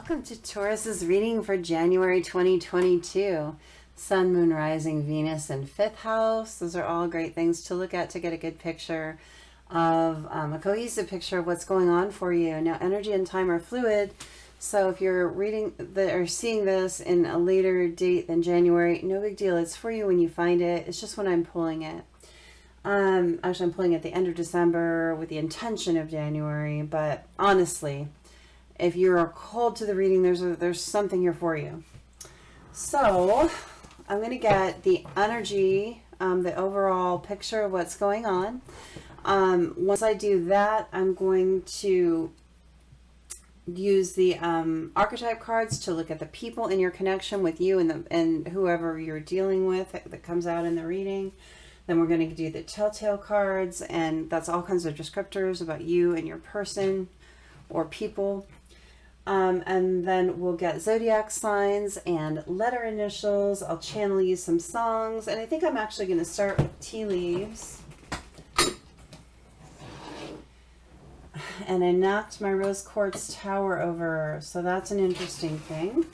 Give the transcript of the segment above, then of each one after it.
Welcome to Taurus's reading for January 2022. Sun, Moon, Rising, Venus, and 5th house. Those are all great things to look at to get a good picture of a cohesive picture of what's going on for you. Now, energy and time are fluid, so if you're reading or seeing this in a later date than January, no big deal. It's for you when you find it. It's just when I'm pulling it. Actually, I'm pulling at the end of December with the intention of January, but honestly, if you're cold to the reading, there's something here for you. So I'm going to get the energy, the overall picture of what's going on. Once I do that, I'm going to use the archetype cards to look at the people in your connection with you and whoever you're dealing with that comes out in the reading. Then we're going to do the telltale cards, and that's all kinds of descriptors about you and your person or people. And then we'll get zodiac signs and letter initials. I'll channel you some songs, and I think I'm actually going to start with tea leaves. And I knocked my rose quartz tower over, so that's an interesting thing.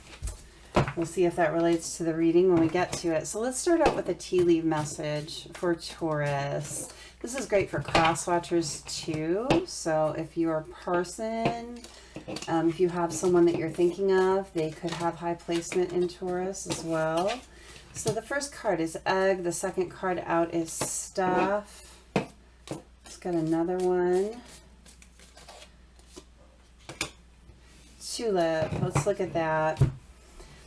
We'll see if that relates to the reading when we get to it. So let's start out with a tea leaf message for Taurus. This is great for cross watchers too. So if you're a person, if you have someone that you're thinking of, they could have high placement in Taurus as well. So the first card is egg. The second card out is staff. Let's get another one. Tulip. Let's look at that.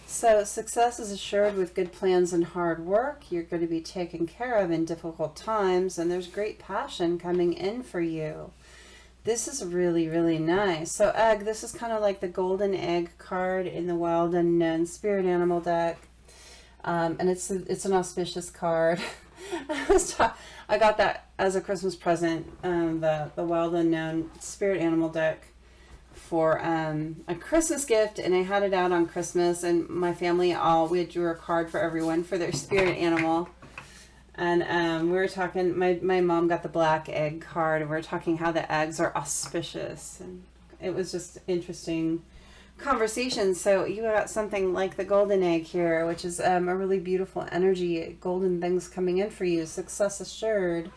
So success is assured with good plans and hard work. You're going to be taken care of in difficult times, and there's great passion coming in for you. This is really, really nice. So egg, this is kind of like the golden egg card in the Wild Unknown Spirit Animal deck. And it's an auspicious card. I got that as a Christmas present, the Wild Unknown Spirit Animal deck for a Christmas gift, and I had it out on Christmas, and my family we drew a card for everyone for their spirit animal. And we were talking, my mom got the black egg card, and we were talking how the eggs are auspicious, and it was just interesting conversation. So you got something like the golden egg here, which is a really beautiful energy, golden things coming in for you, success assured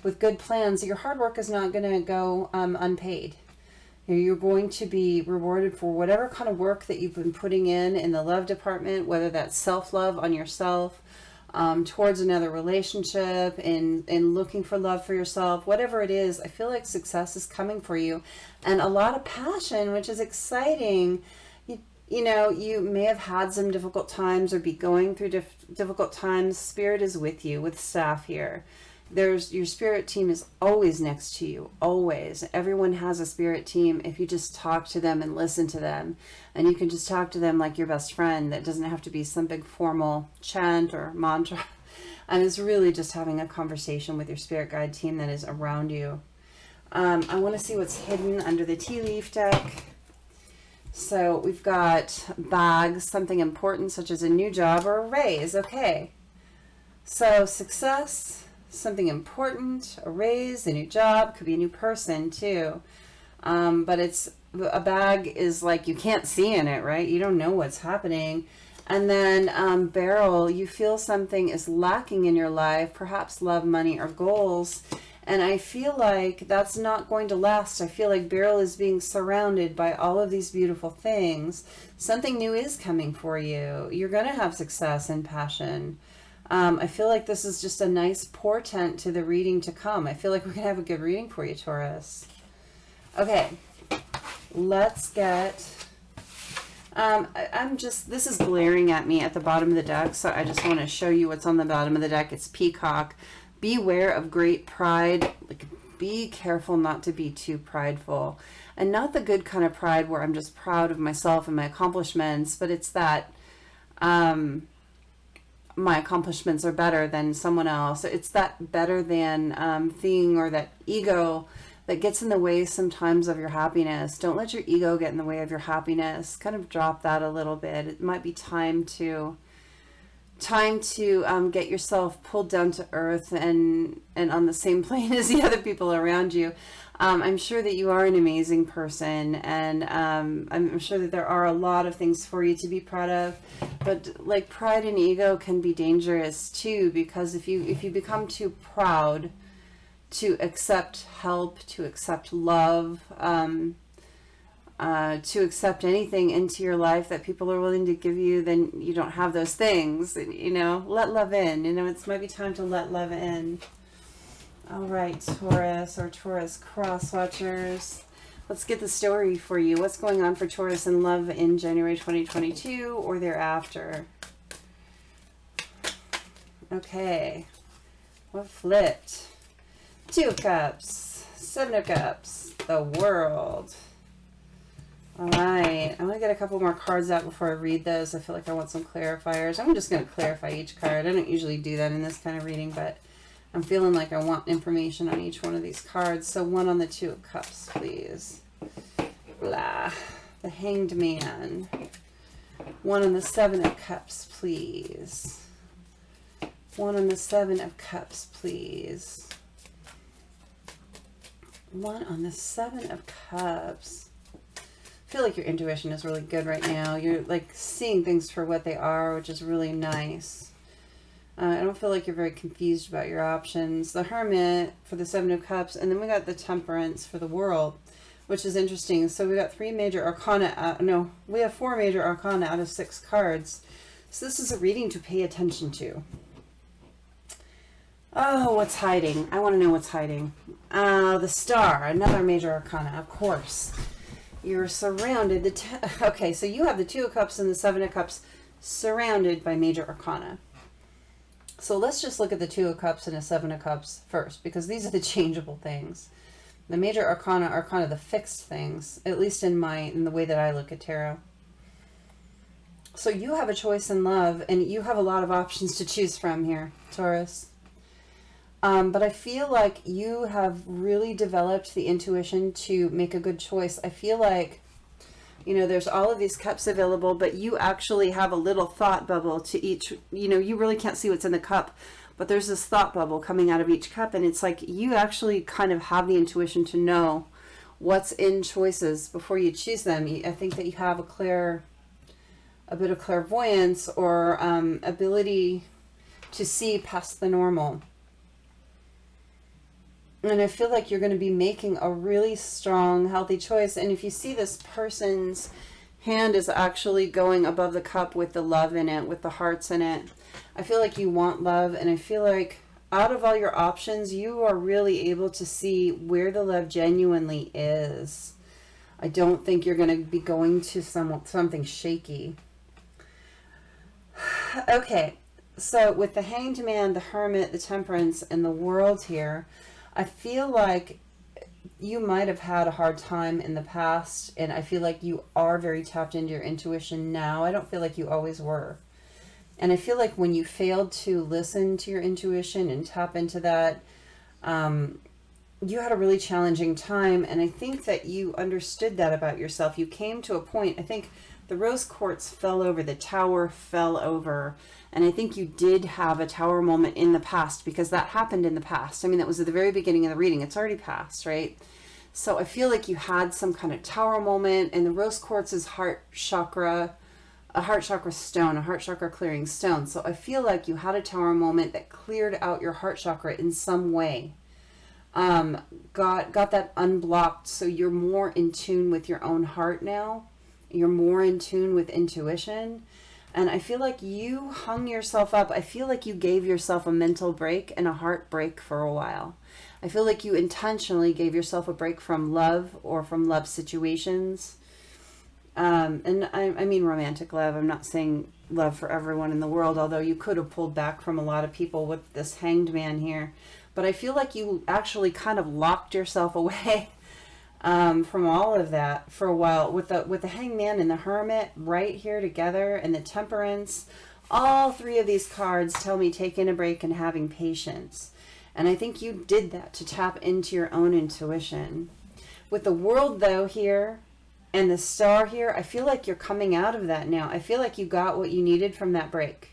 with good plans. Your hard work is not going to go unpaid. You're going to be rewarded for whatever kind of work that you've been putting in the love department, whether that's self-love on yourself, towards another relationship, in looking for love for yourself, whatever it is. I feel like success is coming for you, and a lot of passion, which is exciting. You know, you may have had some difficult times or be going through difficult times. Spirit is with you with staff here. Your spirit team is always next to you, always. Everyone has a spirit team if you just talk to them and listen to them. And you can just talk to them like your best friend. That doesn't have to be some big formal chant or mantra. And it's really just having a conversation with your spirit guide team that is around you. I want to see what's hidden under the tea leaf deck. So we've got bags, something important such as a new job or a raise. Okay. So success, something important, a raise, a new job, could be a new person too. But a bag is like you can't see in it, right? You don't know what's happening. And then barrel, you feel something is lacking in your life, perhaps love, money, or goals. And I feel like that's not going to last. I feel like barrel is being surrounded by all of these beautiful things. Something new is coming for you. You're going to have success and passion. I feel like this is just a nice portent to the reading to come. I feel like we're going to have a good reading for you, Taurus. Okay, let's get... this is glaring at me at the bottom of the deck, so I just want to show you what's on the bottom of the deck. It's peacock. Beware of great pride. Like, be careful not to be too prideful. And not the good kind of pride where I'm just proud of myself and my accomplishments, but it's that... my accomplishments are better than someone else. It's that better than thing, or that ego that gets in the way sometimes of your happiness. Don't let your ego get in the way of your happiness. Kind of drop that a little bit. It might be time to get yourself pulled down to earth and on the same plane as the other people around you. I'm sure that you are an amazing person, and I'm sure that there are a lot of things for you to be proud of, but like pride and ego can be dangerous too, because if you become too proud to accept help, to accept love, to accept anything into your life that people are willing to give you, then you don't have those things. You know, let love in. You know, it might be time to let love in. All right, Taurus or Taurus cross watchers. Let's get the story for you. What's going on for Taurus in love in January 2022 or thereafter? Okay. What flipped? 2 of Cups, 7 of Cups, the World. All right, I'm going to get a couple more cards out before I read those. I feel like I want some clarifiers. I'm just going to clarify each card. I don't usually do that in this kind of reading, but I'm feeling like I want information on each one of these cards. So one on the 2 of Cups, please. Blah. The Hanged Man. One on the 7 of Cups, please. One on the 7 of Cups, please. One on the 7 of Cups. I feel like your intuition is really good right now. You're like seeing things for what they are, which is really nice. I don't feel like you're very confused about your options. The Hermit for the 7 of Cups, and then we got the Temperance for the World, which is interesting. So we got 3 major arcana. No, we have 4 major arcana out of 6 cards. So this is a reading to pay attention to. Oh, what's hiding? I want to know what's hiding. The Star, another major arcana, of course. You're surrounded. Okay, so you have the 2 of Cups and the 7 of Cups surrounded by major arcana. So let's just look at the 2 of Cups and the 7 of Cups first, because these are the changeable things. The major arcana are kind of the fixed things, at least in the way that I look at tarot. So you have a choice in love, and you have a lot of options to choose from here, Taurus. But I feel like you have really developed the intuition to make a good choice. I feel like, you know, there's all of these cups available, but you actually have a little thought bubble to each, you know, you really can't see what's in the cup, but there's this thought bubble coming out of each cup, and it's like you actually kind of have the intuition to know what's in choices before you choose them. I think that you have a bit of clairvoyance or ability to see past the normal. And I feel like you're going to be making a really strong, healthy choice. And if you see this person's hand is actually going above the cup with the love in it, with the hearts in it, I feel like you want love. And I feel like out of all your options, you are really able to see where the love genuinely is. I don't think you're going to be going to something shaky. Okay, so with the Hanged Man, the Hermit, the Temperance, and the World here, I feel like you might have had a hard time in the past, and I feel like you are very tapped into your intuition now. I don't feel like you always were. And I feel like when you failed to listen to your intuition and tap into that, you had a really challenging time, and I think that you understood that about yourself. You came to a point, I think the rose quartz fell over, the tower fell over, and I think you did have a tower moment in the past, because that happened in the past. I mean, that was at the very beginning of the reading. It's already passed, right? So I feel like you had some kind of tower moment, and the rose quartz is heart chakra, a heart chakra stone, a heart chakra clearing stone. So I feel like you had a tower moment that cleared out your heart chakra in some way. Got that unblocked, so you're more in tune with your own heart now. You're more in tune with intuition. And I feel like you hung yourself up. I feel like you gave yourself a mental break and a heart break for a while. I feel like you intentionally gave yourself a break from love or from love situations. And I mean romantic love. I'm not saying love for everyone in the world, although you could have pulled back from a lot of people with this Hanged Man here. But I feel like you actually kind of locked yourself away from all of that for a while, with the Hanged Man and the Hermit right here together, and the Temperance. All 3 of these cards tell me taking a break and having patience. And I think you did that to tap into your own intuition. With the World, though, here, and the Star here, I feel like you're coming out of that now. I feel like you got what you needed from that break.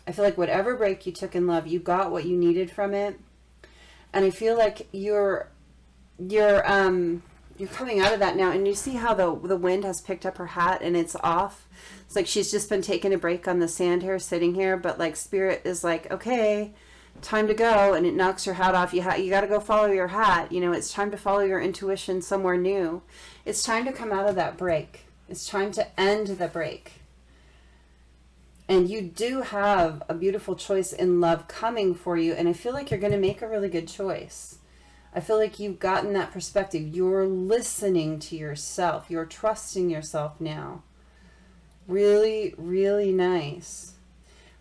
I feel like whatever break you took in love, you got what you needed from it. And I feel like you're you're coming out of that now, and you see how the wind has picked up her hat and it's off. It's like she's just been taking a break on the sand here, sitting here, but like Spirit is like, okay, time to go, and it knocks your hat off. You got to go follow your hat. You know, it's time to follow your intuition somewhere new. It's time to come out of that break. It's time to end the break. And you do have a beautiful choice in love coming for you, and I feel like you're going to make a really good choice. I feel like you've gotten that perspective. You're listening to yourself. You're trusting yourself now. Really, really nice.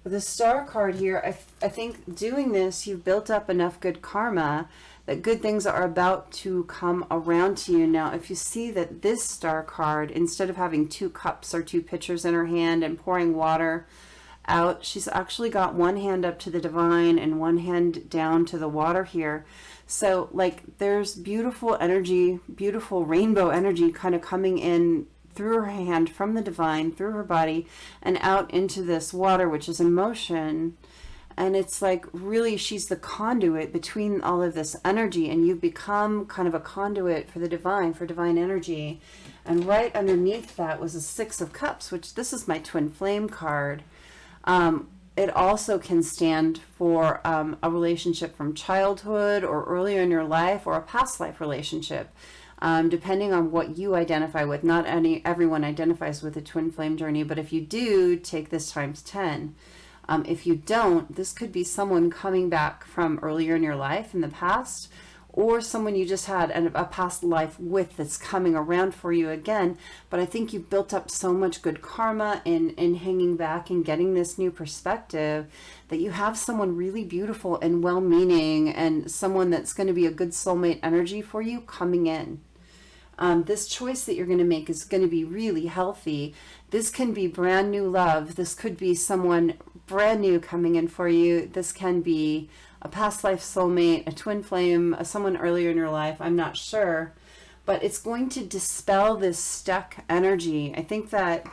With the Star card here, I think doing this, you've built up enough good karma that good things are about to come around to you. Now, if you see that this Star card, instead of having 2 cups or 2 pitchers in her hand and pouring water out, she's actually got one hand up to the divine and one hand down to the water here. So like there's beautiful energy, beautiful rainbow energy kind of coming in through her hand from the divine, through her body, and out into this water, which is in motion. And it's like really she's the conduit between all of this energy, and you've become kind of a conduit for the divine, for divine energy. And right underneath that was a 6 of Cups, which this is my twin flame card. It also can stand for a relationship from childhood or earlier in your life, or a past life relationship, depending on what you identify with. Not everyone identifies with a twin flame journey, but if you do, take this times 10. If you don't, this could be someone coming back from earlier in your life in the past, or someone you just had a past life with that's coming around for you again. But I think you've built up so much good karma in hanging back and getting this new perspective that you have someone really beautiful and well-meaning, and someone that's going to be a good soulmate energy for you coming in. This choice that you're going to make is going to be really healthy. This can be brand new love. This could be someone brand new coming in for you. This can be a past life soulmate, a twin flame, someone earlier in your life. I'm not sure, but it's going to dispel this stuck energy. I think that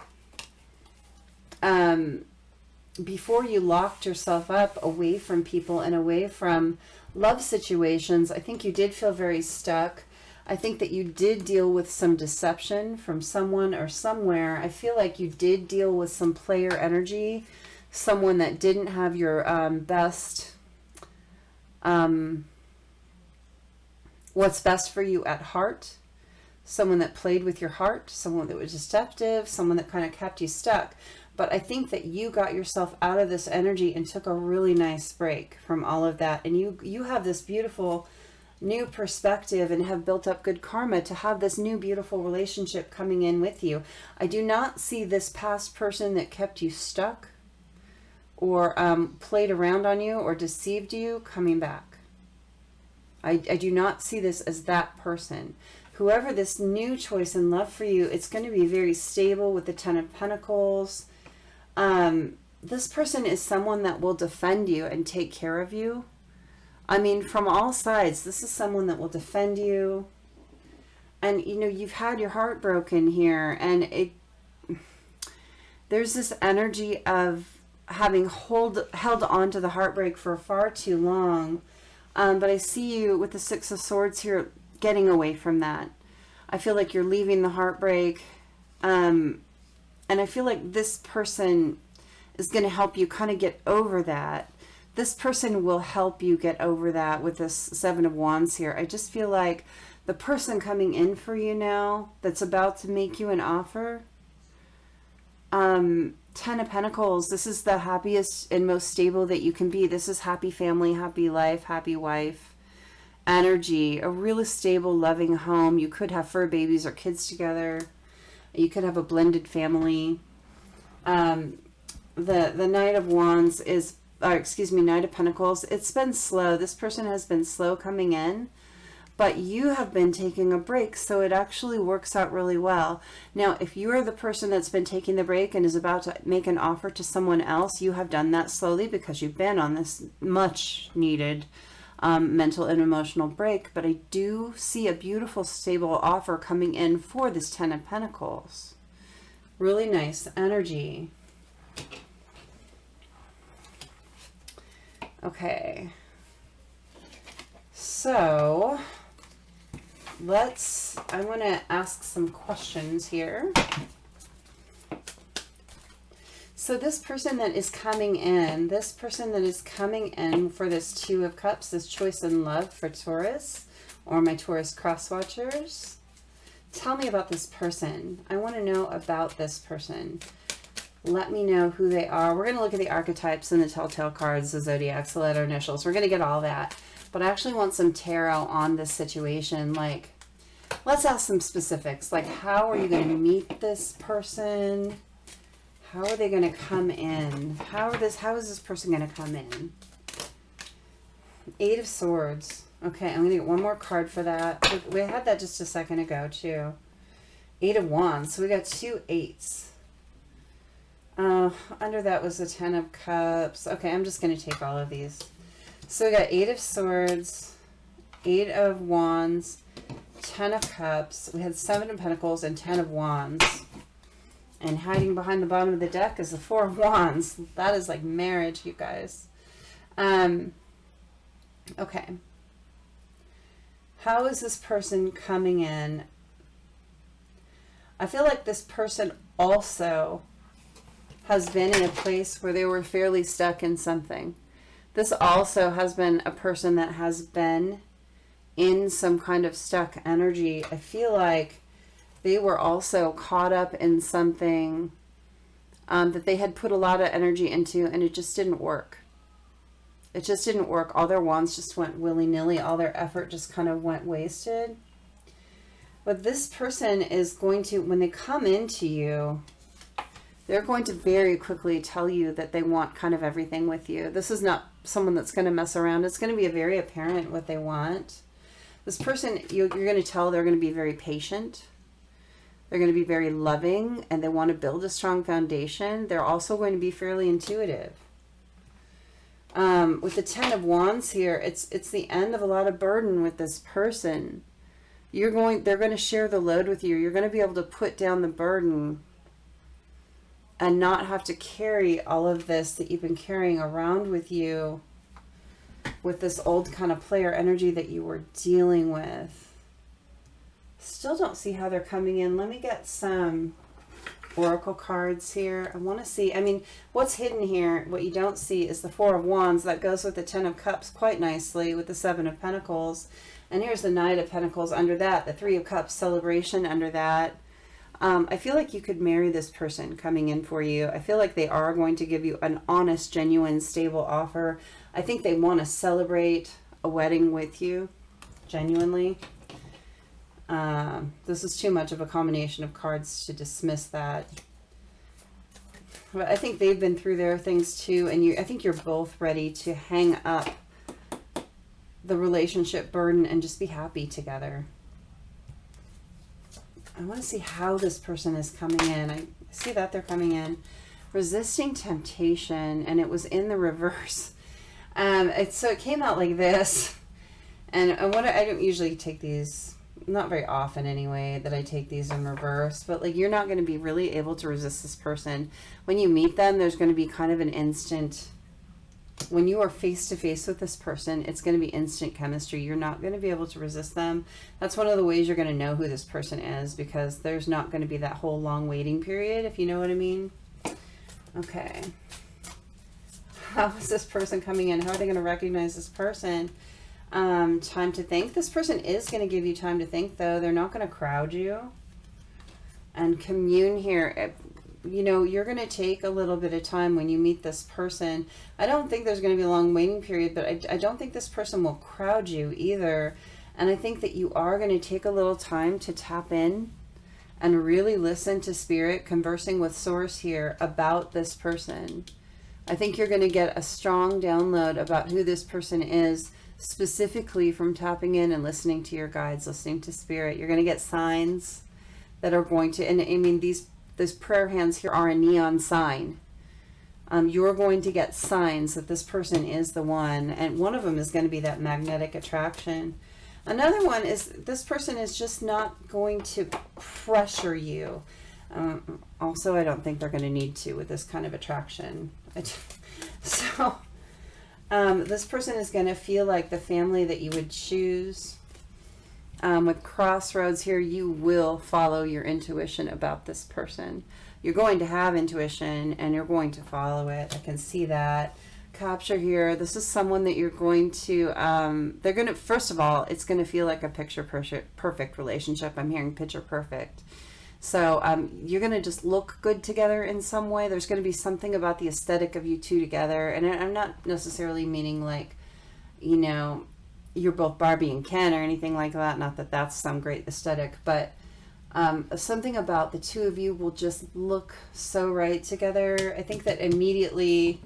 before you locked yourself up away from people and away from love situations, I think you did feel very stuck. I think that you did deal with some deception from someone or somewhere. I feel like you did deal with some player energy, someone that didn't have your best, what's best for you at heart, someone that played with your heart, someone that was deceptive, someone that kind of kept you stuck. But I think that you got yourself out of this energy and took a really nice break from all of that. And you have this beautiful new perspective and have built up good karma to have this new beautiful relationship coming in with you. I do not see this past person that kept you stuck or played around on you or deceived you coming back. I do not see this as that person. Whoever this new choice in love for you, it's going to be very stable with the 10 of Pentacles. This person is someone that will defend you and take care of you. I mean, from all sides, this is someone that will defend you. And, you know, you've had your heart broken here, and there's this energy of having held on to the heartbreak for far too long. But I see you with the 6 of Swords here getting away from that. I feel like you're leaving the heartbreak. And I feel like this person is going to help you kind of get over that. This person will help you get over that with this 7 of Wands here. I just feel like the person coming in for you now that's about to make you an offer, 10 of Pentacles, this is the happiest and most stable that you can be. This is happy family, happy life, happy wife energy, a really stable, loving home. You could have fur babies or kids together. You could have a blended family. The Knight of Wands is, Knight of Pentacles. It's been slow. This person has been slow coming in, but you have been taking a break, so it actually works out really well. Now, if you are the person that's been taking the break and is about to make an offer to someone else, you have done that slowly because you've been on this much needed mental and emotional break. But I do see a beautiful, stable offer coming in for this 10 of Pentacles. Really nice energy. Okay. So I want to ask some questions here. So this person that is coming in, for this Two of Cups, this choice in love for Taurus, or my Taurus cross watchers, tell me about this person. I want to know about this person. Let me know who they are. We're going to look at the archetypes and the telltale cards, the zodiacs, the letter initials. We're going to get all that. But I actually want some tarot on this situation. Like, let's ask some specifics. Like, how are you going to meet this person? How are they going to come in? How is this person going to come in? Eight of Swords. Okay, I'm going to get one more card for that. We had that just a second ago, too. Eight of Wands. So we got two eights. Under that was the Ten of Cups. Okay, I'm just going to take all of these. So we got Eight of Swords, Eight of Wands, Ten of Cups. We had Seven of Pentacles and Ten of Wands. And hiding behind the bottom of the deck is the Four of Wands. That is like marriage, you guys. Okay. How is this person coming in? I feel like this person also has been in a place where they were fairly stuck in something. This also has been a person that has been in some kind of stuck energy. I feel like they were also caught up in something that they had put a lot of energy into, and it just didn't work. It just didn't work. All their wands just went willy-nilly. All their effort just kind of went wasted. But this person is going to, when they come into you, they're going to very quickly tell you that they want kind of everything with you. This is not someone that's going to mess around. It's going to be very apparent what they want. This person, you're going to tell they're going to be very patient. They're going to be very loving, and they want to build a strong foundation. They're also going to be fairly intuitive. With the Ten of Wands here, it's the end of a lot of burden with this person. They're going to share the load with you. You're going to be able to put down the burden and not have to carry all of this that you've been carrying around with you, with this old kind of player energy that you were dealing with. Still don't see how they're coming in. Let me get some oracle cards here. I want to see, I mean, what's hidden here, what you don't see is the Four of Wands. That goes with the Ten of Cups quite nicely with the Seven of Pentacles. And here's the Knight of Pentacles under that, the Three of Cups celebration under that. I feel like you could marry this person coming in for you. I feel like they are going to give you an honest, genuine, stable offer. I think they want to celebrate a wedding with you, genuinely. This is too much of a combination of cards to dismiss that. But I think they've been through their things too, and I think you're both ready to hang up the relationship burden and just be happy together. I want to see how this person is coming in. I see that they're coming in. Resisting temptation, and it was in the reverse. So it came out like this. And I don't usually take these, not very often anyway, that I take these in reverse. But like, you're not going to be really able to resist this person. When you meet them, there's going to be kind of an instant, when you are face to face with this person, it's going to be instant chemistry. You're not going to be able to resist them. That's one of the ways you're going to know who this person is, because there's not going to be that whole long waiting period, if you know what I mean. Okay. How is this person coming in? How are they going to recognize this person? Time to think. This person is going to give you time to think, though. They're not going to crowd you. And commune here. You know, you're going to take a little bit of time when you meet this person. I don't think there's going to be a long waiting period, but I don't think this person will crowd you either. And I think that you are going to take a little time to tap in and really listen to Spirit, conversing with Source here about this person. I think you're going to get a strong download about who this person is, specifically from tapping in and listening to your guides, listening to Spirit. You're going to get signs that are going to, and I mean, these prayer hands here are a neon sign. You're going to get signs that this person is the one, and one of them is going to be that magnetic attraction. Another one is this person is just not going to pressure you. Also, I don't think they're going to need to with this kind of attraction. So this person is going to feel like the family that you would choose. with crossroads here, you will follow your intuition about this person. You're going to have intuition and you're going to follow it. I can see that. Capture here. This is someone that you're going to, they're going to, first of all, it's going to feel like a picture perfect relationship. I'm hearing picture perfect. So you're going to just look good together in some way. There's going to be something about the aesthetic of you two together. And I'm not necessarily meaning like, you know, you're both Barbie and Ken or anything like that. Not that that's some great aesthetic, but something about the two of you will just look so right together. I think that immediately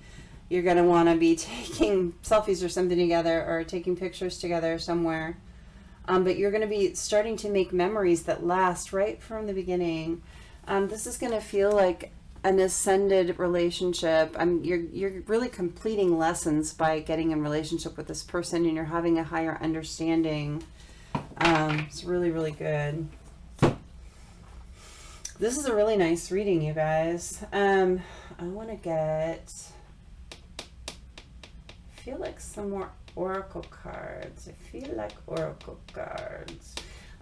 you're going to want to be taking selfies or something together, or taking pictures together somewhere. But you're going to be starting to make memories that last right from the beginning. This is going to feel like an ascended relationship. You're really completing lessons by getting in relationship with this person, and you're having a higher understanding. It's really, really good. This is a really nice reading, you guys. I want to get, I feel like some more oracle cards. I feel like oracle cards.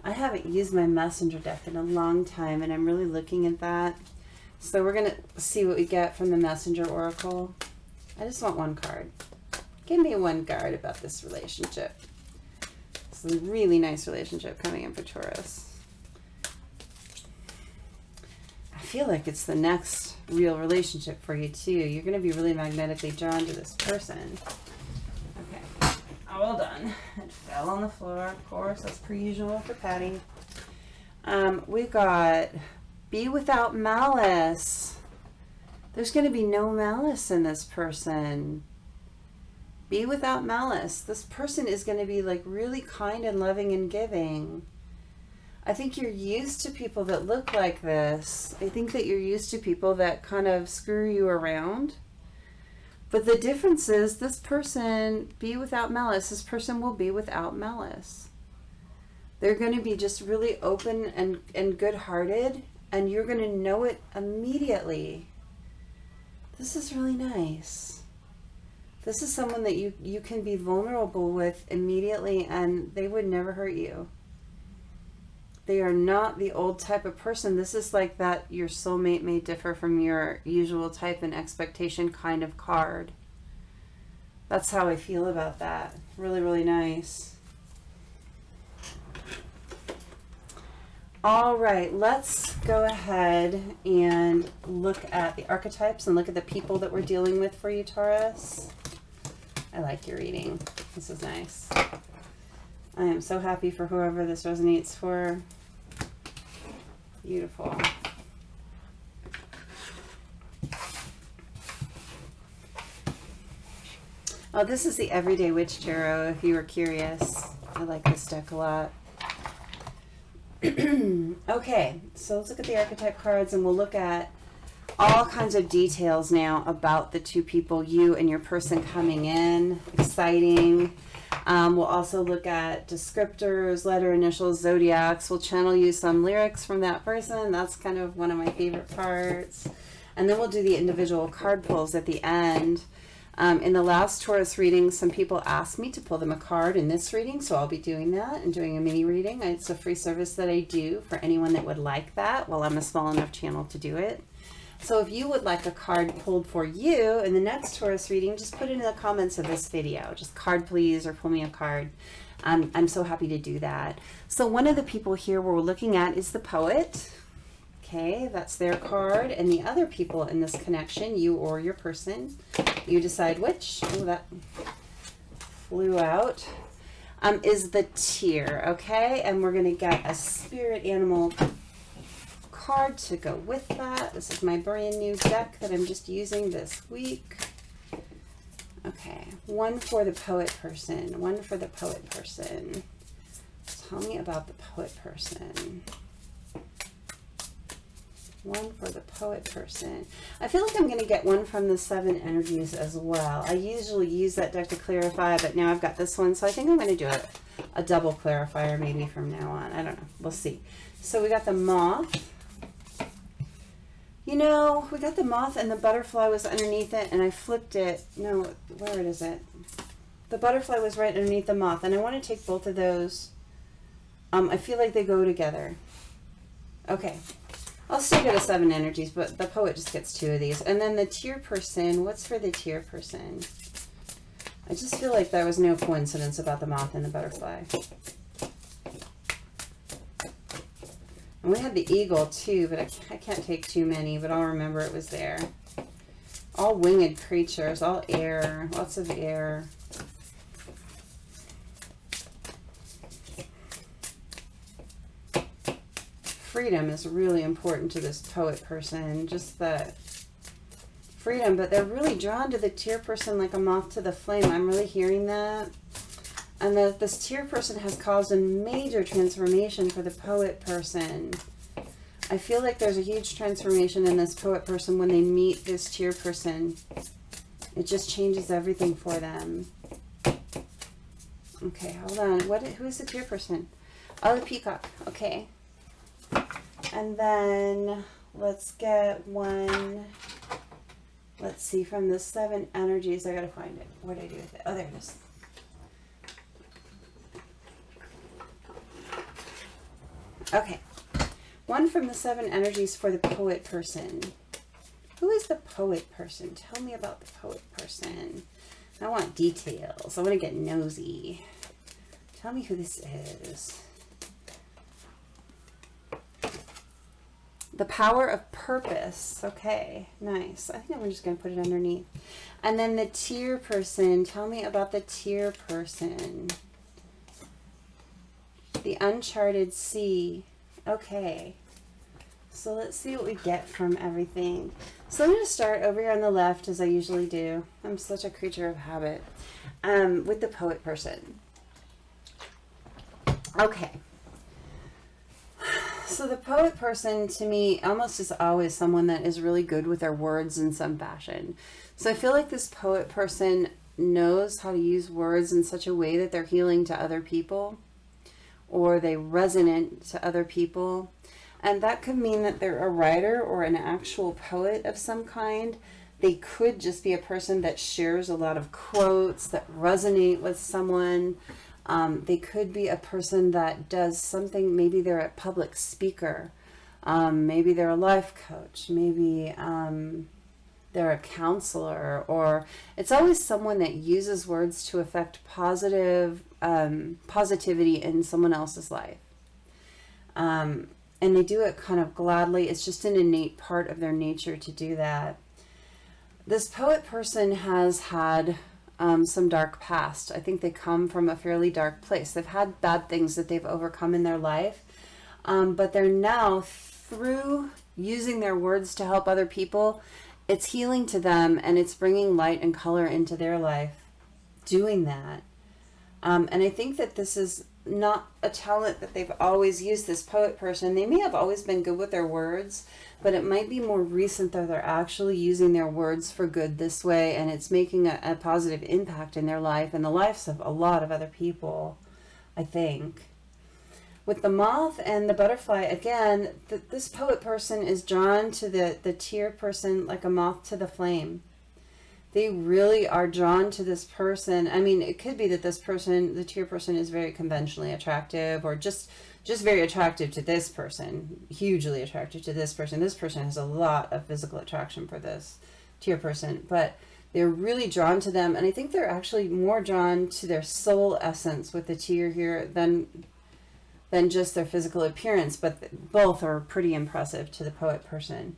I haven't used my messenger deck in a long time, and I'm really looking at that. So we're going to see what we get from the messenger oracle. I just want one card. Give me one card about this relationship. It's a really nice relationship coming in for Taurus. I feel like it's the next real relationship for you too. You're going to be really magnetically drawn to this person. Okay, all done. It fell on the floor, of course, as per usual for Patty. We got be without malice. There's going to be no malice in this person. Be without malice. This person is going to be like really kind and loving and giving. I think you're used to people that look like this. I think that you're used to people that kind of screw you around. But the difference is this person, be without malice, this person will be without malice. They're going to be just really open and good-hearted, and you're going to know it immediately. This is really nice. This is someone that you can be vulnerable with immediately, and they would never hurt you. They are not the old type of person. This is like that your soulmate may differ from your usual type and expectation kind of card. That's how I feel about that. Really, really nice. All right, let's go ahead and look at the archetypes and look at the people that we're dealing with for you, Taurus. I like your reading. This is nice. I am so happy for whoever this resonates for. Beautiful. Oh, this is the Everyday Witch Tarot, if you were curious. I like this deck a lot. Okay, so let's look at the archetype cards, and we'll look at all kinds of details now about the two people, you and your person coming in. Exciting. We'll also look at descriptors, letter initials, zodiacs. We'll channel you some lyrics from that person. That's kind of one of my favorite parts. And then we'll do the individual card pulls at the end. In the last Taurus reading, some people asked me to pull them a card in this reading, so I'll be doing that and doing a mini reading. It's a free service that I do for anyone that would like that. Well, I'm a small enough channel to do it. So if you would like a card pulled for you in the next Taurus reading, just put it in the comments of this video. Just card please, or pull me a card. I'm so happy to do that. So one of the people here we're looking at is the poet. Okay, that's their card. And the other people in this connection, you or your person, you decide which. Oh, that flew out. Is the Tear, okay? And we're going to get a spirit animal card to go with that. This is my brand new deck that I'm just using this week. Okay, one for the poet person. One for the poet person. Tell me about the poet person. One for the poet person. I feel like I'm going to get one from the 7 energies as well. I usually use that deck to clarify, but now I've got this one, so I think I'm going to do a double clarifier maybe from now on. I don't know. We'll see. So we got the moth. You know, we got the moth and the butterfly was underneath it, and I flipped it. No, where is it? The butterfly was right underneath the moth, and I want to take both of those I feel like they go together. Okay. I'll stick to the 7 energies, but the poet just gets 2 of these. And then the tier person, what's for the tier person? I just feel like there was no coincidence about the moth and the butterfly. And we had the eagle too, but I can't take too many, but I'll remember it was there. All winged creatures, all air, lots of air. Freedom is really important to this poet person, just that freedom, but they're really drawn to the tier person like a moth to the flame. I'm really hearing that. And that this tier person has caused a major transformation for the poet person. I feel like there's a huge transformation in this poet person when they meet this tier person. It just changes everything for them. Okay, hold on. Who is the tier person? Oh, the peacock. Okay. And then let's get one. Let's see, from the 7 energies. I gotta find it. What did I do with it? Oh, there it is. Okay. One from the 7 energies for the poet person. Who is the poet person? Tell me about the poet person. I want details. I want to get nosy. Tell me who this is. The power of purpose. Okay, nice. I think I'm just going to put it underneath. And then the tier person. Tell me about the tier person. The uncharted sea. Okay. So let's see what we get from everything. So I'm going to start over here on the left, as I usually do. I'm such a creature of habit. With the poet person. Okay. So the poet person, to me, almost is always someone that is really good with their words in some fashion. So I feel like this poet person knows how to use words in such a way that they're healing to other people, or they resonate to other people. And that could mean that they're a writer or an actual poet of some kind. They could just be a person that shares a lot of quotes that resonate with someone. They could be a person that does something. Maybe they're a public speaker. Maybe they're a life coach. Maybe they're a counselor. Or it's always someone that uses words to affect positivity in someone else's life. And they do it kind of gladly. It's just an innate part of their nature to do that. This poet person has had some dark past. I think they come from a fairly dark place. They've had bad things that they've overcome in their life, but they're now, through using their words to help other people, it's healing to them, and it's bringing light and color into their life doing that. And I think that this is not a talent that they've always used, this poet person. They may have always been good with their words, but it might be more recent that they're actually using their words for good this way, and it's making a positive impact in their life and the lives of a lot of other people, I think. With the moth and the butterfly, again, this poet person is drawn to the tier person like a moth to the flame. They really are drawn to this person. I mean, it could be that this person, the tier person, is very conventionally attractive, or just very attractive to this person, hugely attractive to this person. This person has a lot of physical attraction for this tier person, but they're really drawn to them. And I think they're actually more drawn to their soul essence with the tier here than just their physical appearance, but both are pretty impressive to the poet person.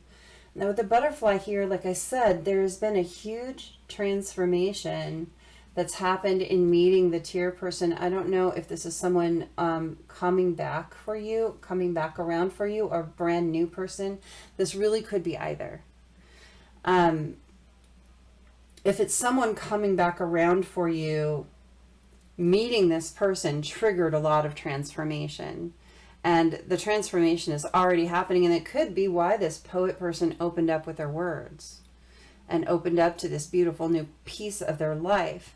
Now with the butterfly here, like I said, there's been a huge transformation that's happened in meeting the tier person. I don't know if this is someone coming back for you, coming back around for you, or a brand new person. This really could be either. If it's someone coming back around for you, meeting this person triggered a lot of transformation. And the transformation is already happening, and it could be why this poet person opened up with their words and opened up to this beautiful new piece of their life.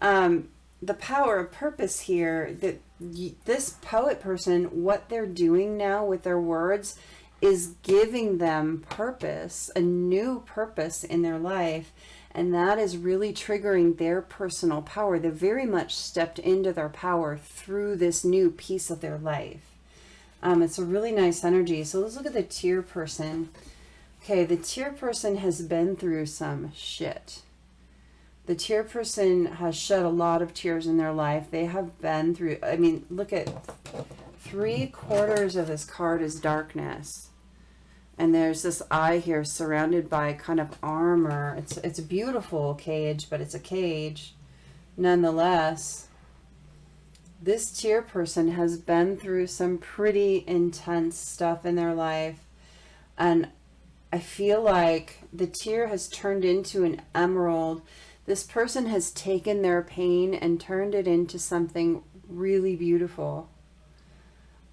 The power of purpose here, that this poet person, what they're doing now with their words is giving them purpose, a new purpose in their life. And that is really triggering their personal power. They've very much stepped into their power through this new piece of their life. It's a really nice energy. So let's look at the tear person. Okay, the tear person has been through some shit. The tear person has shed a lot of tears in their life. They have been through, I mean, look at 3/4 of this card is darkness. And there's this eye here surrounded by kind of armor. It's a beautiful cage, but it's a cage. Nonetheless, this tear person has been through some pretty intense stuff in their life. And I feel like the tear has turned into an emerald. This person has taken their pain and turned it into something really beautiful.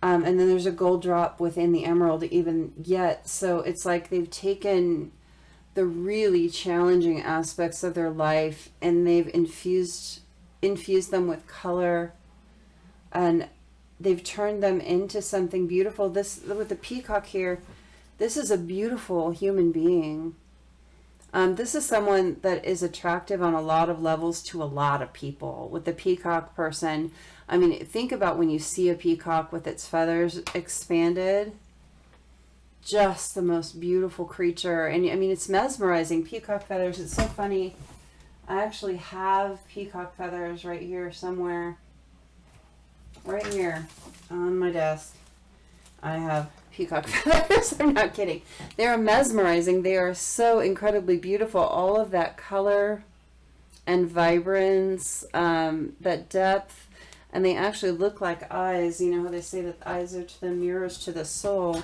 And then there's a gold drop within the emerald even yet. So it's like they've taken the really challenging aspects of their life and they've infused them with color, and they've turned them into something beautiful. This, with the peacock here, this is a beautiful human being. This is someone that is attractive on a lot of levels to a lot of people. With the peacock person, I mean, think about when you see a peacock with its feathers expanded. Just the most beautiful creature. And I mean, it's mesmerizing. Peacock feathers, it's so funny. I actually have peacock feathers right here somewhere. Right here on my desk. I have peacock feathers. I'm not kidding. They are mesmerizing. They are so incredibly beautiful. All of that color and vibrance, that depth, and they actually look like eyes. You know how they say that the eyes are to the mirrors to the soul.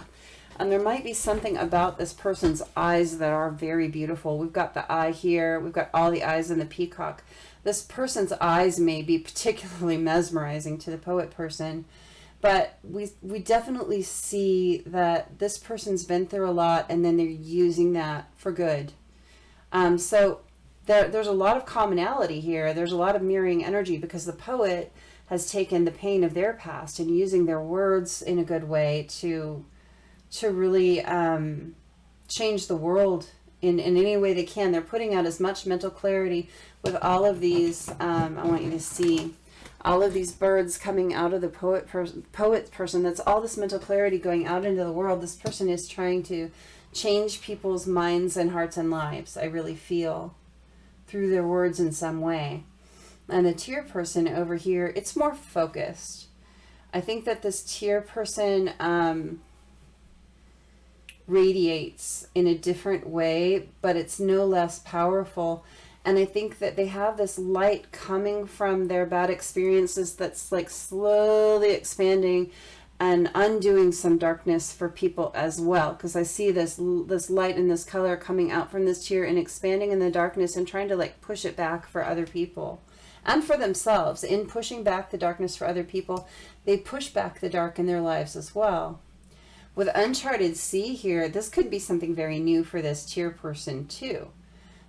And there might be something about this person's eyes that are very beautiful. We've got the eye here. We've got all the eyes in the peacock. This person's eyes may be particularly mesmerizing to the poet person. But we definitely see that this person's been through a lot, and then they're using that for good. So there's a lot of commonality here. There's a lot of mirroring energy, because the poet has taken the pain of their past and using their words in a good way to really change the world in any way they can. They're putting out as much mental clarity with all of these. I want you to see all of these birds coming out of the poet person. That's all this mental clarity going out into the world. This person is trying to change people's minds and hearts and lives, I really feel, through their words in some way. And the tear person over here, it's more focused. I think that this tear person radiates in a different way, but it's no less powerful. And I think that they have this light coming from their bad experiences that's like slowly expanding and undoing some darkness for people as well. Because I see this light and this color coming out from this tear and expanding in the darkness and trying to like push it back for other people and for themselves. In pushing back the darkness for other people, they push back the dark in their lives as well. With Uncharted Sea here, this could be something very new for this tear person too.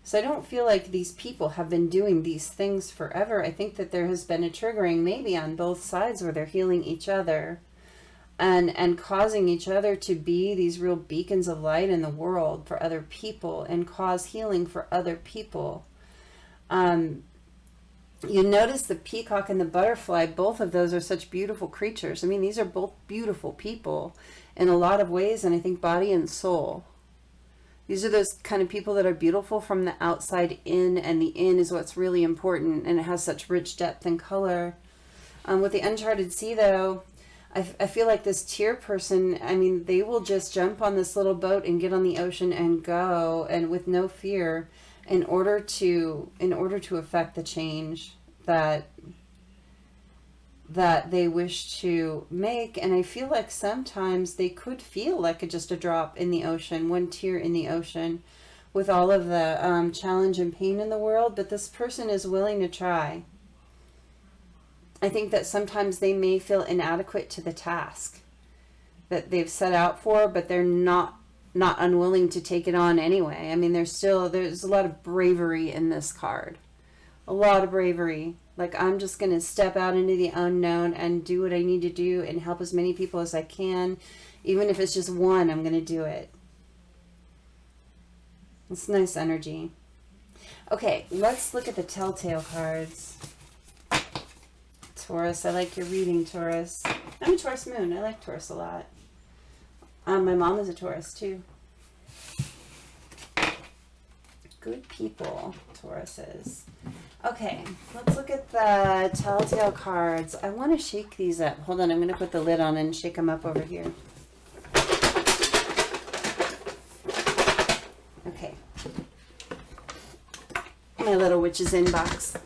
So I don't feel like these people have been doing these things forever. I think that there has been a triggering maybe on both sides where they're healing each other and causing each other to be these real beacons of light in the world for other people and cause healing for other people. You notice the peacock and the butterfly, both of those are such beautiful creatures. I mean, these are both beautiful people in a lot of ways, and I think body and soul. These are those kind of people that are beautiful from the outside in, and the in is what's really important, and it has such rich depth and color. With the Uncharted Sea, though, I feel like this tear person, I mean, they will just jump on this little boat and get on the ocean and go, and with no fear, in order to affect the change that they wish to make. And I feel like sometimes they could feel like just a drop in the ocean, one tear in the ocean, with all of the challenge and pain in the world, but this person is willing to try. I think that sometimes they may feel inadequate to the task that they've set out for, but they're not unwilling to take it on anyway. I mean, there's a lot of bravery in this card. A lot of bravery. Like, I'm just going to step out into the unknown and do what I need to do and help as many people as I can, Even if it's just one, I'm going to do it. It's nice energy. Okay, let's look at the telltale cards. Taurus, I like your reading, Taurus. I'm a Taurus moon. I like Taurus a lot. My mom is a Taurus too. Good people, Tauruses. Okay, let's look at the telltale cards. I want to shake these up. Hold on, I'm going to put the lid on and shake them up over here. Okay. My little witch's inbox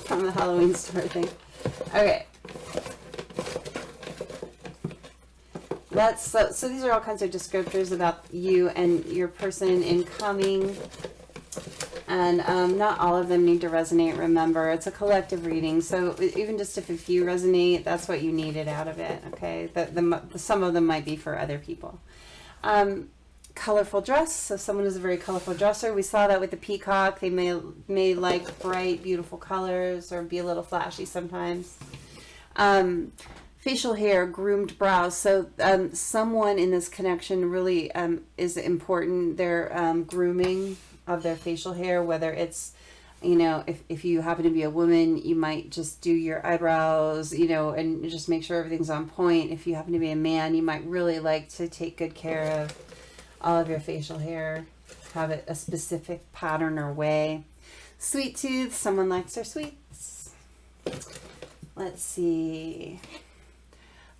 from the Halloween store thing. Okay. So these are all kinds of descriptors about you and your person incoming. And not all of them need to resonate, remember. It's a collective reading. So even just if a few resonate, that's what you needed out of it, okay? Some of them might be for other people. Colorful dress. So someone who's a very colorful dresser. We saw that with the peacock. They may like bright, beautiful colors or be a little flashy sometimes. Facial hair, groomed brows. So someone in this connection really is important. Their grooming of their facial hair, whether it's, you know, if you happen to be a woman, you might just do your eyebrows, you know, and just make sure everything's on point. If you happen to be a man, you might really like to take good care of all of your facial hair, have it a specific pattern or way. Sweet tooth, someone likes their sweets. Let's see.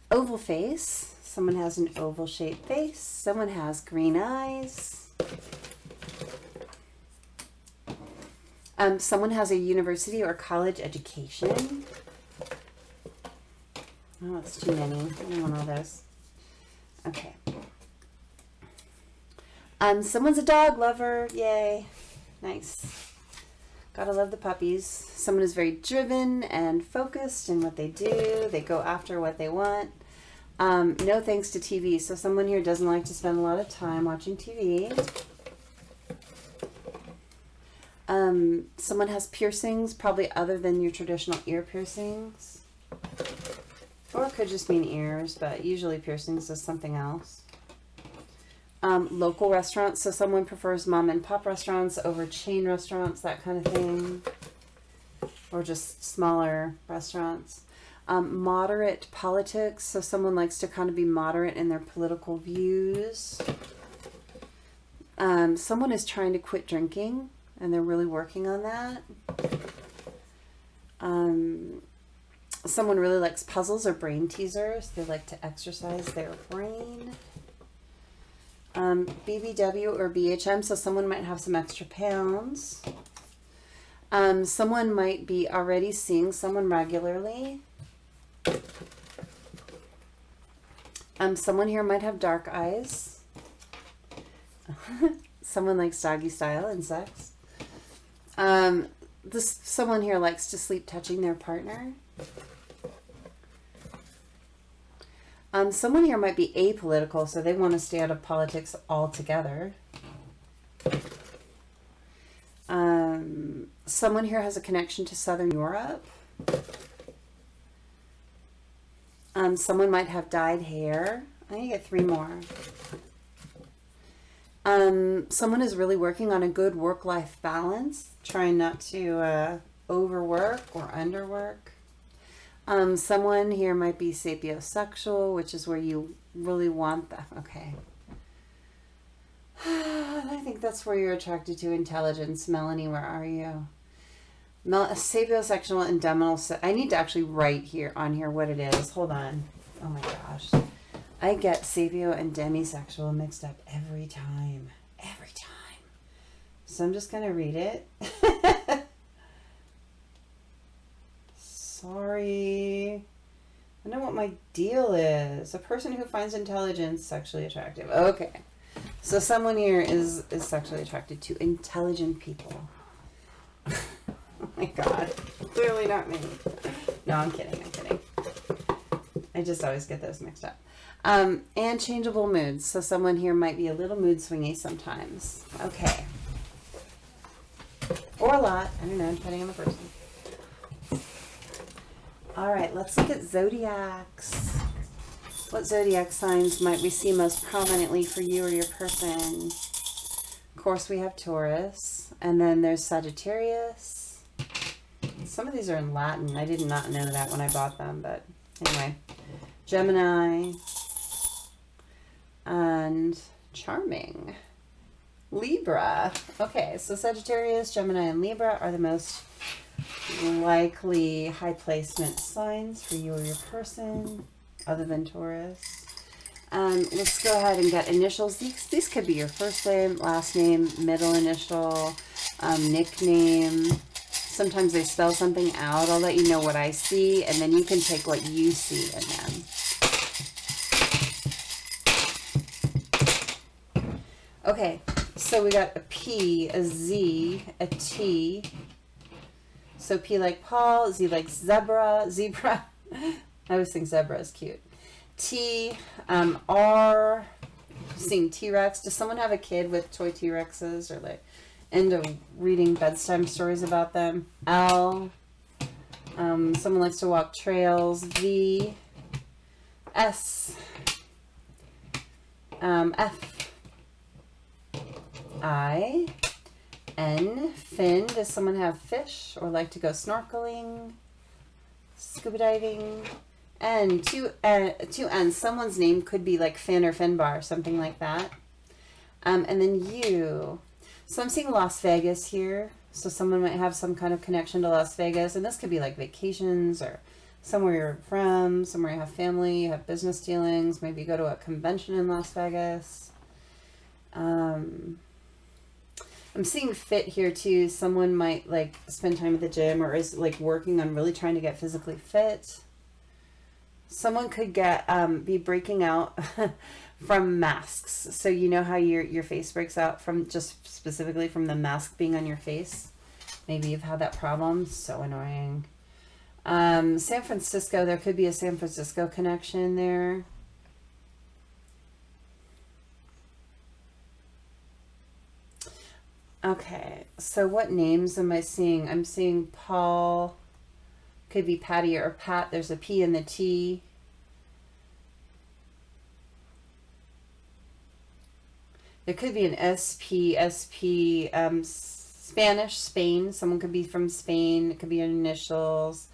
Oval face, someone has an oval shaped face. Someone has green eyes. Someone has a university or college education. Oh, that's too many. I don't want all those. Okay. Someone's a dog lover. Yay. Nice. Gotta love the puppies. Someone is very driven and focused in what they do. They go after what they want. No thanks to TV. So someone here doesn't like to spend a lot of time watching TV. Someone has piercings, probably other than your traditional ear piercings. Or it could just mean ears, but usually piercings is something else. Local restaurants, so someone prefers mom and pop restaurants over chain restaurants, that kind of thing. Or just smaller restaurants. Moderate politics, so someone likes to kind of be moderate in their political views. Someone is trying to quit drinking, and they're really working on that. Someone really likes puzzles or brain teasers. They like to exercise their brain. BBW or BHM, so someone might have some extra pounds. Someone might be already seeing someone regularly. Someone here might have dark eyes. Someone likes doggy style and sex. Someone here likes to sleep touching their partner. Someone here might be apolitical, so they want to stay out of politics altogether. Someone here has a connection to Southern Europe. Someone might have dyed hair. I need to get 3 more. Someone is really working on a good work-life balance, trying not to overwork or underwork. Someone here might be sapiosexual, which is where you really want that. Okay. I think that's where you're attracted to intelligence. Melanie, where are you? Sapiosexual and demoral. I need to actually write here on here what it is. Hold on. Oh my gosh. I get sapio and demisexual mixed up every time. Every time. So I'm just going to read it. Sorry. I know what my deal is. A person who finds intelligence sexually attractive. Okay. So someone here is sexually attracted to intelligent people. Oh my God. Clearly not me. No, I'm kidding. I'm kidding. I just always get those mixed up. And changeable moods. So someone here might be a little mood swingy sometimes. Okay. Or a lot. I don't know, depending on the person. All right, let's look at zodiacs. What zodiac signs might we see most prominently for you or your person? Of course, we have Taurus, and then there's Sagittarius. Some of these are in Latin. I did not know that when I bought them, but anyway. Gemini, and charming. Libra. Okay, so Sagittarius, Gemini, and Libra are the most likely high placement signs for you or your person, other than Taurus. Let's go ahead and get initials. These could be your first name, last name, middle initial, nickname. Sometimes they spell something out. I'll let you know what I see, and then you can take what you see in them. Okay, so we got a P, a Z, a T. So P like Paul, Z like zebra. I always think zebra is cute. T, R, seeing T-Rex. Does someone have a kid with toy T-Rexes or like into reading bedtime stories about them? L, someone likes to walk trails. V, S, F, I, N, fin. Does someone have fish or like to go snorkeling, scuba diving? And two N's. Someone's name could be like Finn or Finbar, something like that. And then U. So I'm seeing Las Vegas here. So someone might have some kind of connection to Las Vegas. And this could be like vacations or somewhere you're from, somewhere you have family, you have business dealings. Maybe you go to a convention in Las Vegas. I'm seeing fit here too. Someone might like spend time at the gym or is like working on really trying to get physically fit. Someone could get be breaking out from masks. So you know how your face breaks out from just specifically from the mask being on your face. Maybe you've had that problem. So annoying. San Francisco. There could be a San Francisco connection there. Okay. So what names am I seeing? I'm seeing Paul. Could be Patty or Pat. There's a P and the T. There could be an SP, Spanish, Spain. Someone could be from Spain. It could be initials.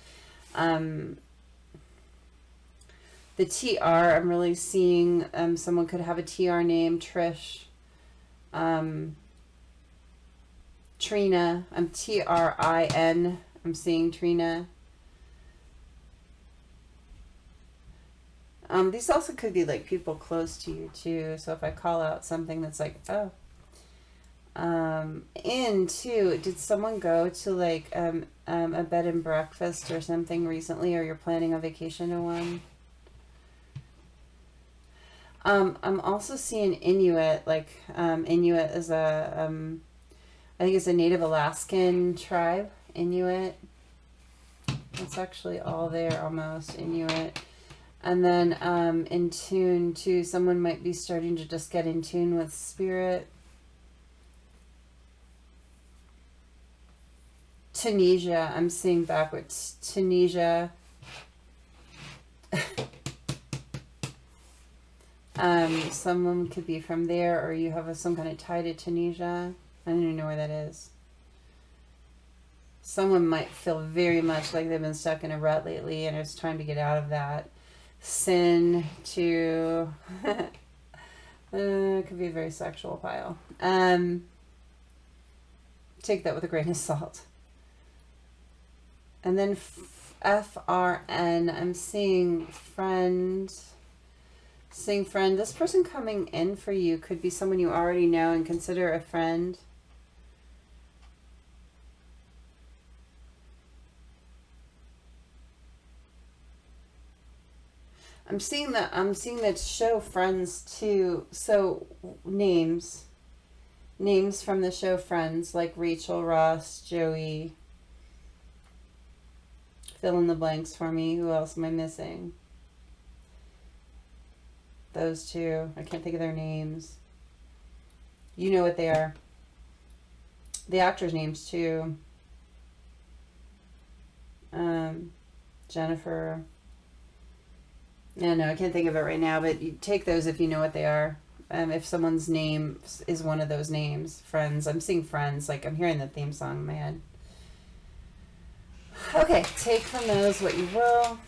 The TR, I'm really seeing someone could have a TR name. Trish. Trina. I'm TRIN. I'm seeing Trina. These also could be like people close to you too. So if I call out something that's like, oh, did someone go to like a bed and breakfast or something recently, or you're planning a vacation to one? I'm also seeing Inuit. Like Inuit is a I think it's a Native Alaskan tribe. Inuit. It's actually all there almost. Inuit. And then in tune too, someone might be starting to just get in tune with spirit. Tunisia, I'm seeing backwards. Tunisia. Someone could be from there, or you have some kind of tie to Tunisia. I don't even know where that is. Someone might feel very much like they've been stuck in a rut lately and it's time to get out of that. Sin to it could be a very sexual pile. Take that with a grain of salt. And then FRN, I'm seeing friend. Seeing friend. This person coming in for you could be someone you already know and consider a friend. I'm seeing that show Friends too. So names from the show Friends, like Rachel, Ross, Joey. Fill in the blanks for me. Who else am I missing? Those two. I can't think of their names. You know what they are. The actors' names too. Jennifer. Yeah, no, I can't think of it right now, but you take those if you know what they are. If someone's name is one of those names, Friends. I'm seeing Friends, like I'm hearing the theme song in my head. Okay, take from those what you will.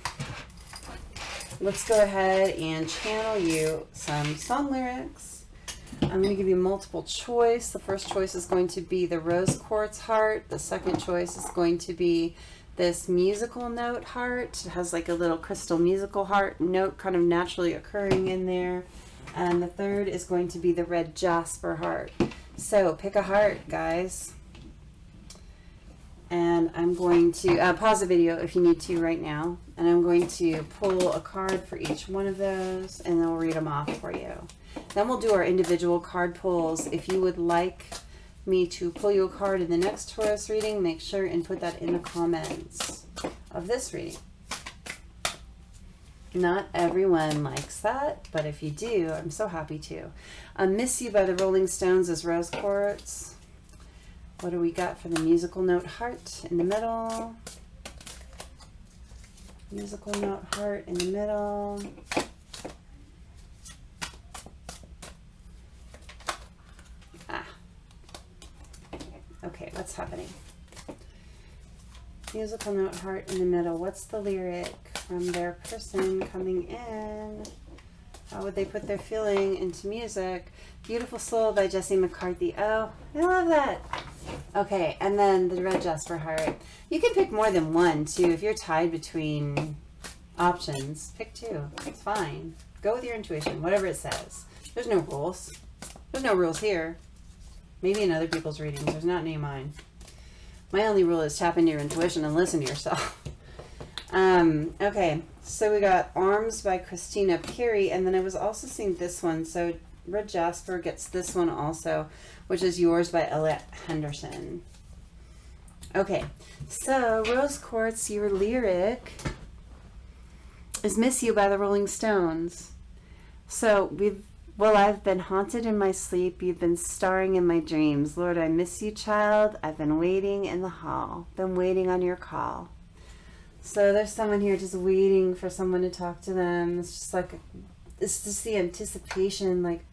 Let's go ahead and channel you some song lyrics. I'm going to give you multiple choice. The first choice is going to be the rose quartz heart. The second choice is going to be this musical note heart. It has like a little crystal musical heart note kind of naturally occurring in there. And the third is going to be the red jasper heart. So pick a heart, guys. And I'm going to pause the video if you need to right now. And I'm going to pull a card for each one of those, and then we'll read them off for you. Then we'll do our individual card pulls. If you would like me to pull you a card in the next Taurus reading, make sure and put that in the comments of this reading. Not everyone likes that, but if you do, I'm so happy to. Miss You by the Rolling Stones is rose quartz. What do we got for the musical note heart in the middle? Musical note heart in the middle. Okay, what's happening? Musical note heart in the middle. What's the lyric from their person coming in? How would they put their feeling into music? Beautiful Soul by Jesse McCarthy. Oh, I love that. Okay, and then the red jasper heart. You can pick more than one, too. If you're tied between options, pick two. It's fine. Go with your intuition, whatever it says. There's no rules. There's no rules here. Maybe in other people's readings. There's not any of mine. My only rule is tap into your intuition and listen to yourself. Okay, so we got Arms by Christina Perry, and then I was also seeing this one. So Red Jasper gets this one also, which is Yours by Ella Henderson. Okay, so Rose Quartz, your lyric is Miss You by the Rolling Stones. So I've been haunted in my sleep. You've been starring in my dreams. Lord, I miss you, child. I've been waiting in the hall. Been waiting on your call. So there's someone here just waiting for someone to talk to them. It's just like, it's just the anticipation. Like,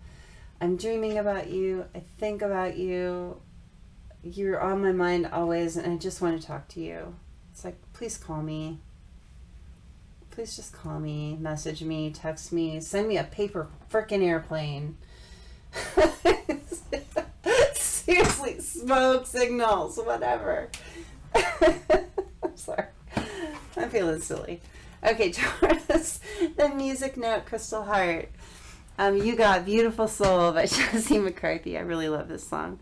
I'm dreaming about you. I think about you. You're on my mind always, and I just want to talk to you. It's like, please call me. Please just call me, message me, text me, send me a paper frickin' airplane. Seriously, smoke signals, whatever. I'm sorry. I'm feeling silly. Okay, Taurus, the music note, Crystal Heart. You got Beautiful Soul by Jesse McCarthy. I really love this song.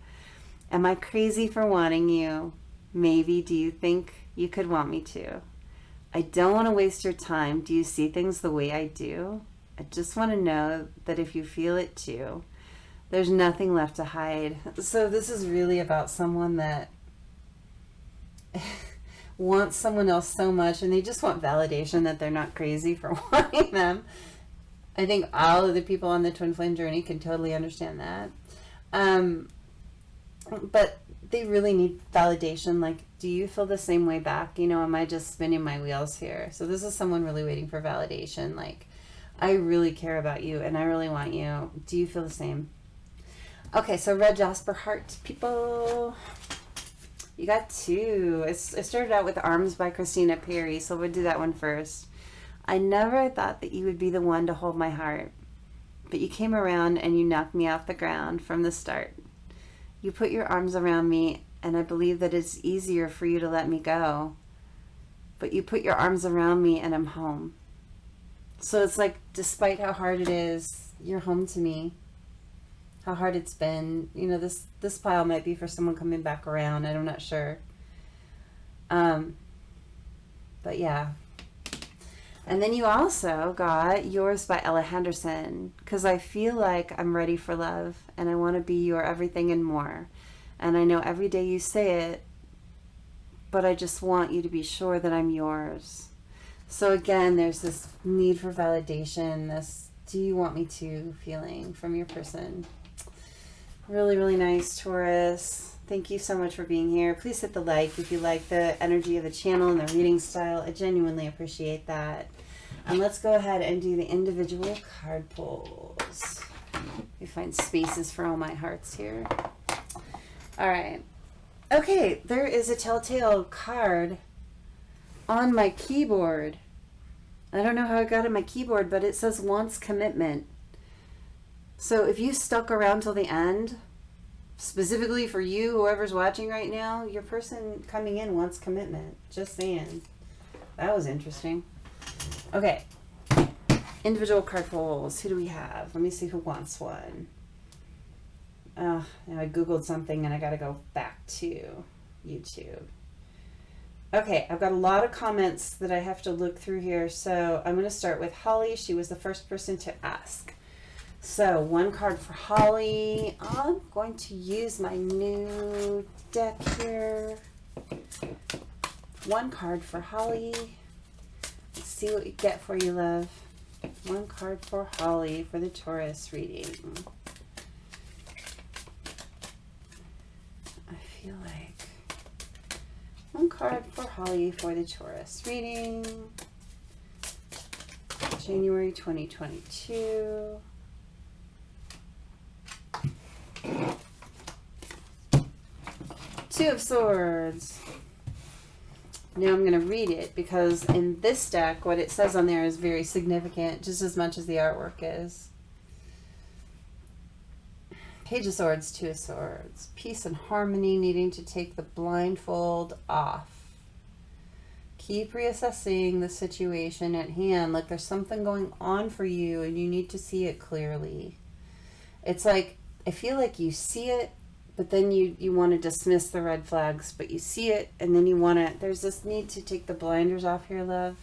Am I crazy for wanting you? Maybe. Do you think you could want me to? I don't want to waste your time. Do you see things the way I do? I just want to know that if you feel it too, there's nothing left to hide. So this is really about someone that wants someone else so much, and they just want validation that they're not crazy for wanting them. I think all of the people on the twin flame journey can totally understand that. But they really need validation. Like, do you feel the same way back? You know, am I just spinning my wheels here? So this is someone really waiting for validation. Like, I really care about you and I really want you. Do you feel the same? Okay, so Red Jasper Heart, people. You got two. It started out with Arms by Christina Perry, so we'll do that one first. I never thought that you would be the one to hold my heart, but you came around and you knocked me off the ground from the start. You put your arms around me, and I believe that it's easier for you to let me go. But you put your arms around me, and I'm home. So it's like, despite how hard it is, you're home to me. How hard it's been. You know, this pile might be for someone coming back around. I'm not sure. But yeah. And then you also got Yours by Ella Henderson, because I feel like I'm ready for love and I want to be your everything and more. And I know every day you say it, but I just want you to be sure that I'm yours. So again, there's this need for validation, this do you want me to feeling from your person. Really, really nice, Taurus. Thank you so much for being here. Please hit the like if you like the energy of the channel and the reading style. I genuinely appreciate that. And let's go ahead and do the individual card pulls. We find spaces for all my hearts here. All right. Okay, there is a telltale card on my keyboard. I don't know how I got on my keyboard, but it says wants commitment. So if you stuck around till the end, specifically for you, whoever's watching right now, your person coming in wants commitment. Just saying. That was interesting. Okay. Individual card pulls. Who do we have? Let me see who wants one. Now I Googled something and I got to go back to YouTube. Okay, I've got a lot of comments that I have to look through here. So I'm going to start with Holly. She was the first person to ask. So one card for Holly. I'm going to use my new deck here. One card for Holly. Let's see what we get for you, love. One card for Holly for the Taurus reading. I feel like one card for Holly for the Taurus reading. January 2022. Two of Swords. Now I'm going to read it because in this deck, what it says on there is very significant, just as much as the artwork is. Page of Swords, Two of Swords. Peace and harmony, needing to take the blindfold off. Keep reassessing the situation at hand, like there's something going on for you and you need to see it clearly. It's like, I feel like you see it, but then you want to dismiss the red flags, but you see it, and then you want to, there's this need to take the blinders off here, love.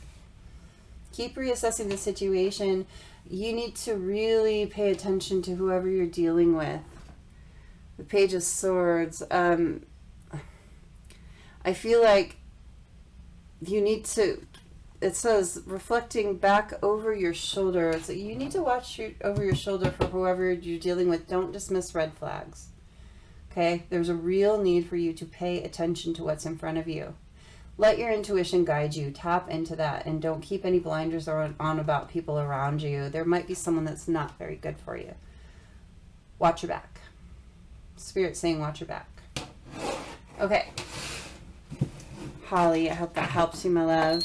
Keep reassessing the situation. You need to really pay attention to whoever you're dealing with. The Page of Swords. I feel like you need to, it says reflecting back over your shoulder. So you need to watch over your shoulder for whoever you're dealing with. Don't dismiss red flags. Okay, there's a real need for you to pay attention to what's in front of you. Let your intuition guide you. Tap into that and don't keep any blinders on about people around you. There might be someone that's not very good for you. Watch your back. Spirit's saying watch your back. Okay. Holly, I hope that helps you, my love.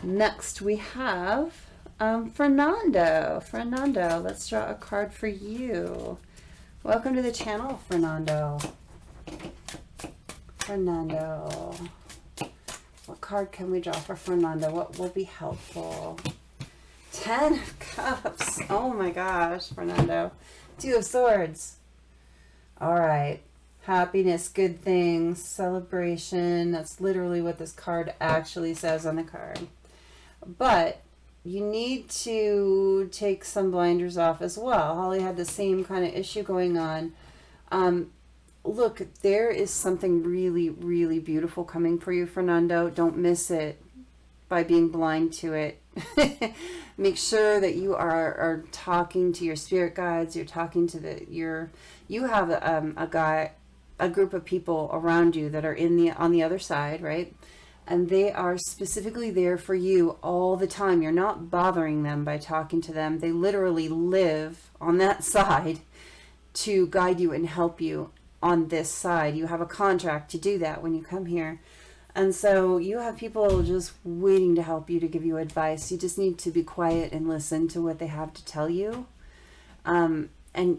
Next we have Fernando. Fernando, let's draw a card for you. Welcome to the channel, Fernando. Fernando. What card can we draw for Fernando? What will be helpful? 10 of Cups. Oh my gosh, Fernando. Two of Swords. All right. Happiness, good things, celebration. That's literally what this card actually says on the card. But you need to take some blinders off as well. Holly had the same kind of issue going on. Look, there is something really, really beautiful coming for you, Fernando. Don't miss it by being blind to it. Make sure that you are talking to your spirit guides. You're talking to you have a group of people around you that are on the other side, right? And they are specifically there for you all the time. You're not bothering them by talking to them. They literally live on that side to guide you and help you on this side. You have a contract to do that when you come here. And so you have people just waiting to help you, to give you advice. You just need to be quiet and listen to what they have to tell you. And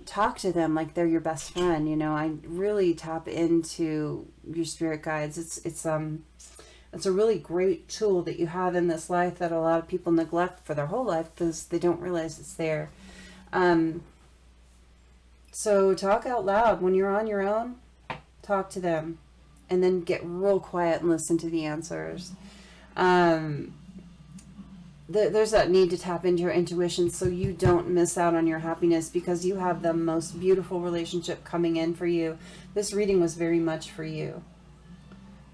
talk to them like they're your best friend. You know, I really tap into your spirit guides. It's a really great tool that you have in this life that a lot of people neglect for their whole life because they don't realize it's there. So talk out loud. When you're on your own, talk to them and then get real quiet and listen to the answers. There's that need to tap into your intuition so you don't miss out on your happiness because you have the most beautiful relationship coming in for you. This reading was very much for you.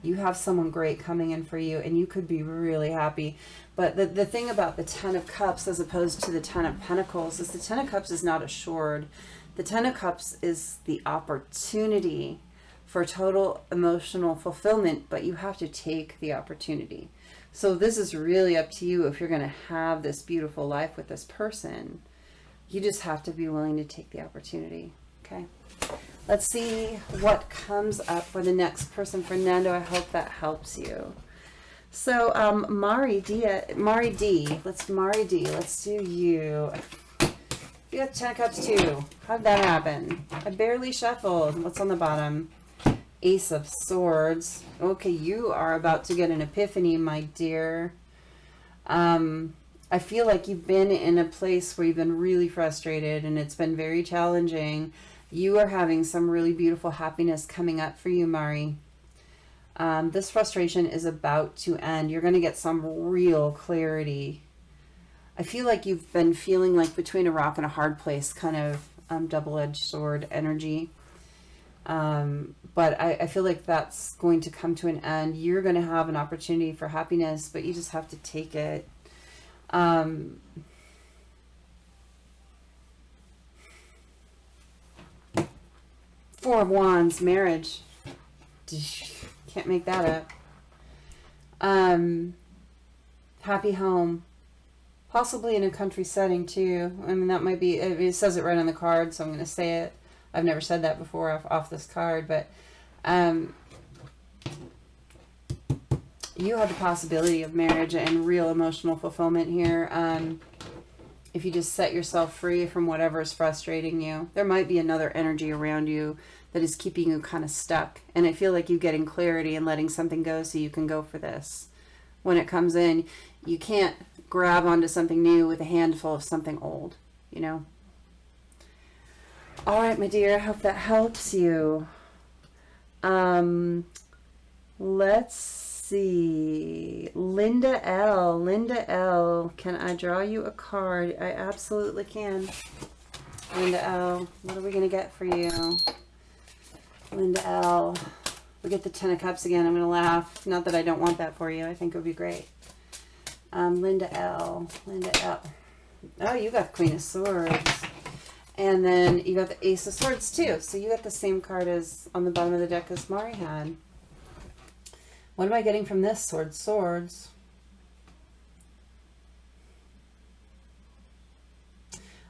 You have someone great coming in for you and you could be really happy. But the thing about the 10 of Cups as opposed to the 10 of Pentacles is the 10 of Cups is not assured. The 10 of Cups is the opportunity for total emotional fulfillment, but you have to take the opportunity. So this is really up to you if you're going to have this beautiful life with this person. You just have to be willing to take the opportunity. Okay. Let's see what comes up for the next person. Fernando, I hope that helps you. So, Mari D. Let's do you. You got 10 of Cups too. How'd that happen? I barely shuffled. What's on the bottom? Ace of Swords. Okay, you are about to get an epiphany, my dear. I feel like you've been in a place where you've been really frustrated and it's been very challenging. You are having some really beautiful happiness coming up for you, Mari. This frustration is about to end. You're going to get some real clarity. I feel like you've been feeling like between a rock and a hard place, kind of double-edged sword energy. But I feel like that's going to come to an end. You're going to have an opportunity for happiness, but you just have to take it. 4 of Wands, marriage. Can't make that up. Happy home. Possibly in a country setting too. I mean, that might be, it says it right on the card, so I'm going to say it. I've never said that before off this card, but you have the possibility of marriage and real emotional fulfillment here. If you just set yourself free from whatever is frustrating you. There might be another energy around you that is keeping you kind of stuck. And I feel like you getting clarity and letting something go so you can go for this. When it comes in, you can't grab onto something new with a handful of something old, you know. All right, my dear, I hope that helps you. Let's see. Linda L, can I draw you a card? I absolutely can. Linda L, what are we going to get for you? Linda L, we get the 10 of Cups again. I'm going to laugh. Not that I don't want that for you. I think it would be great. Linda L. Oh, you got the Queen of Swords. And then you got the Ace of Swords too. So you got the same card as on the bottom of the deck as Mari had. What am I getting from this? Swords.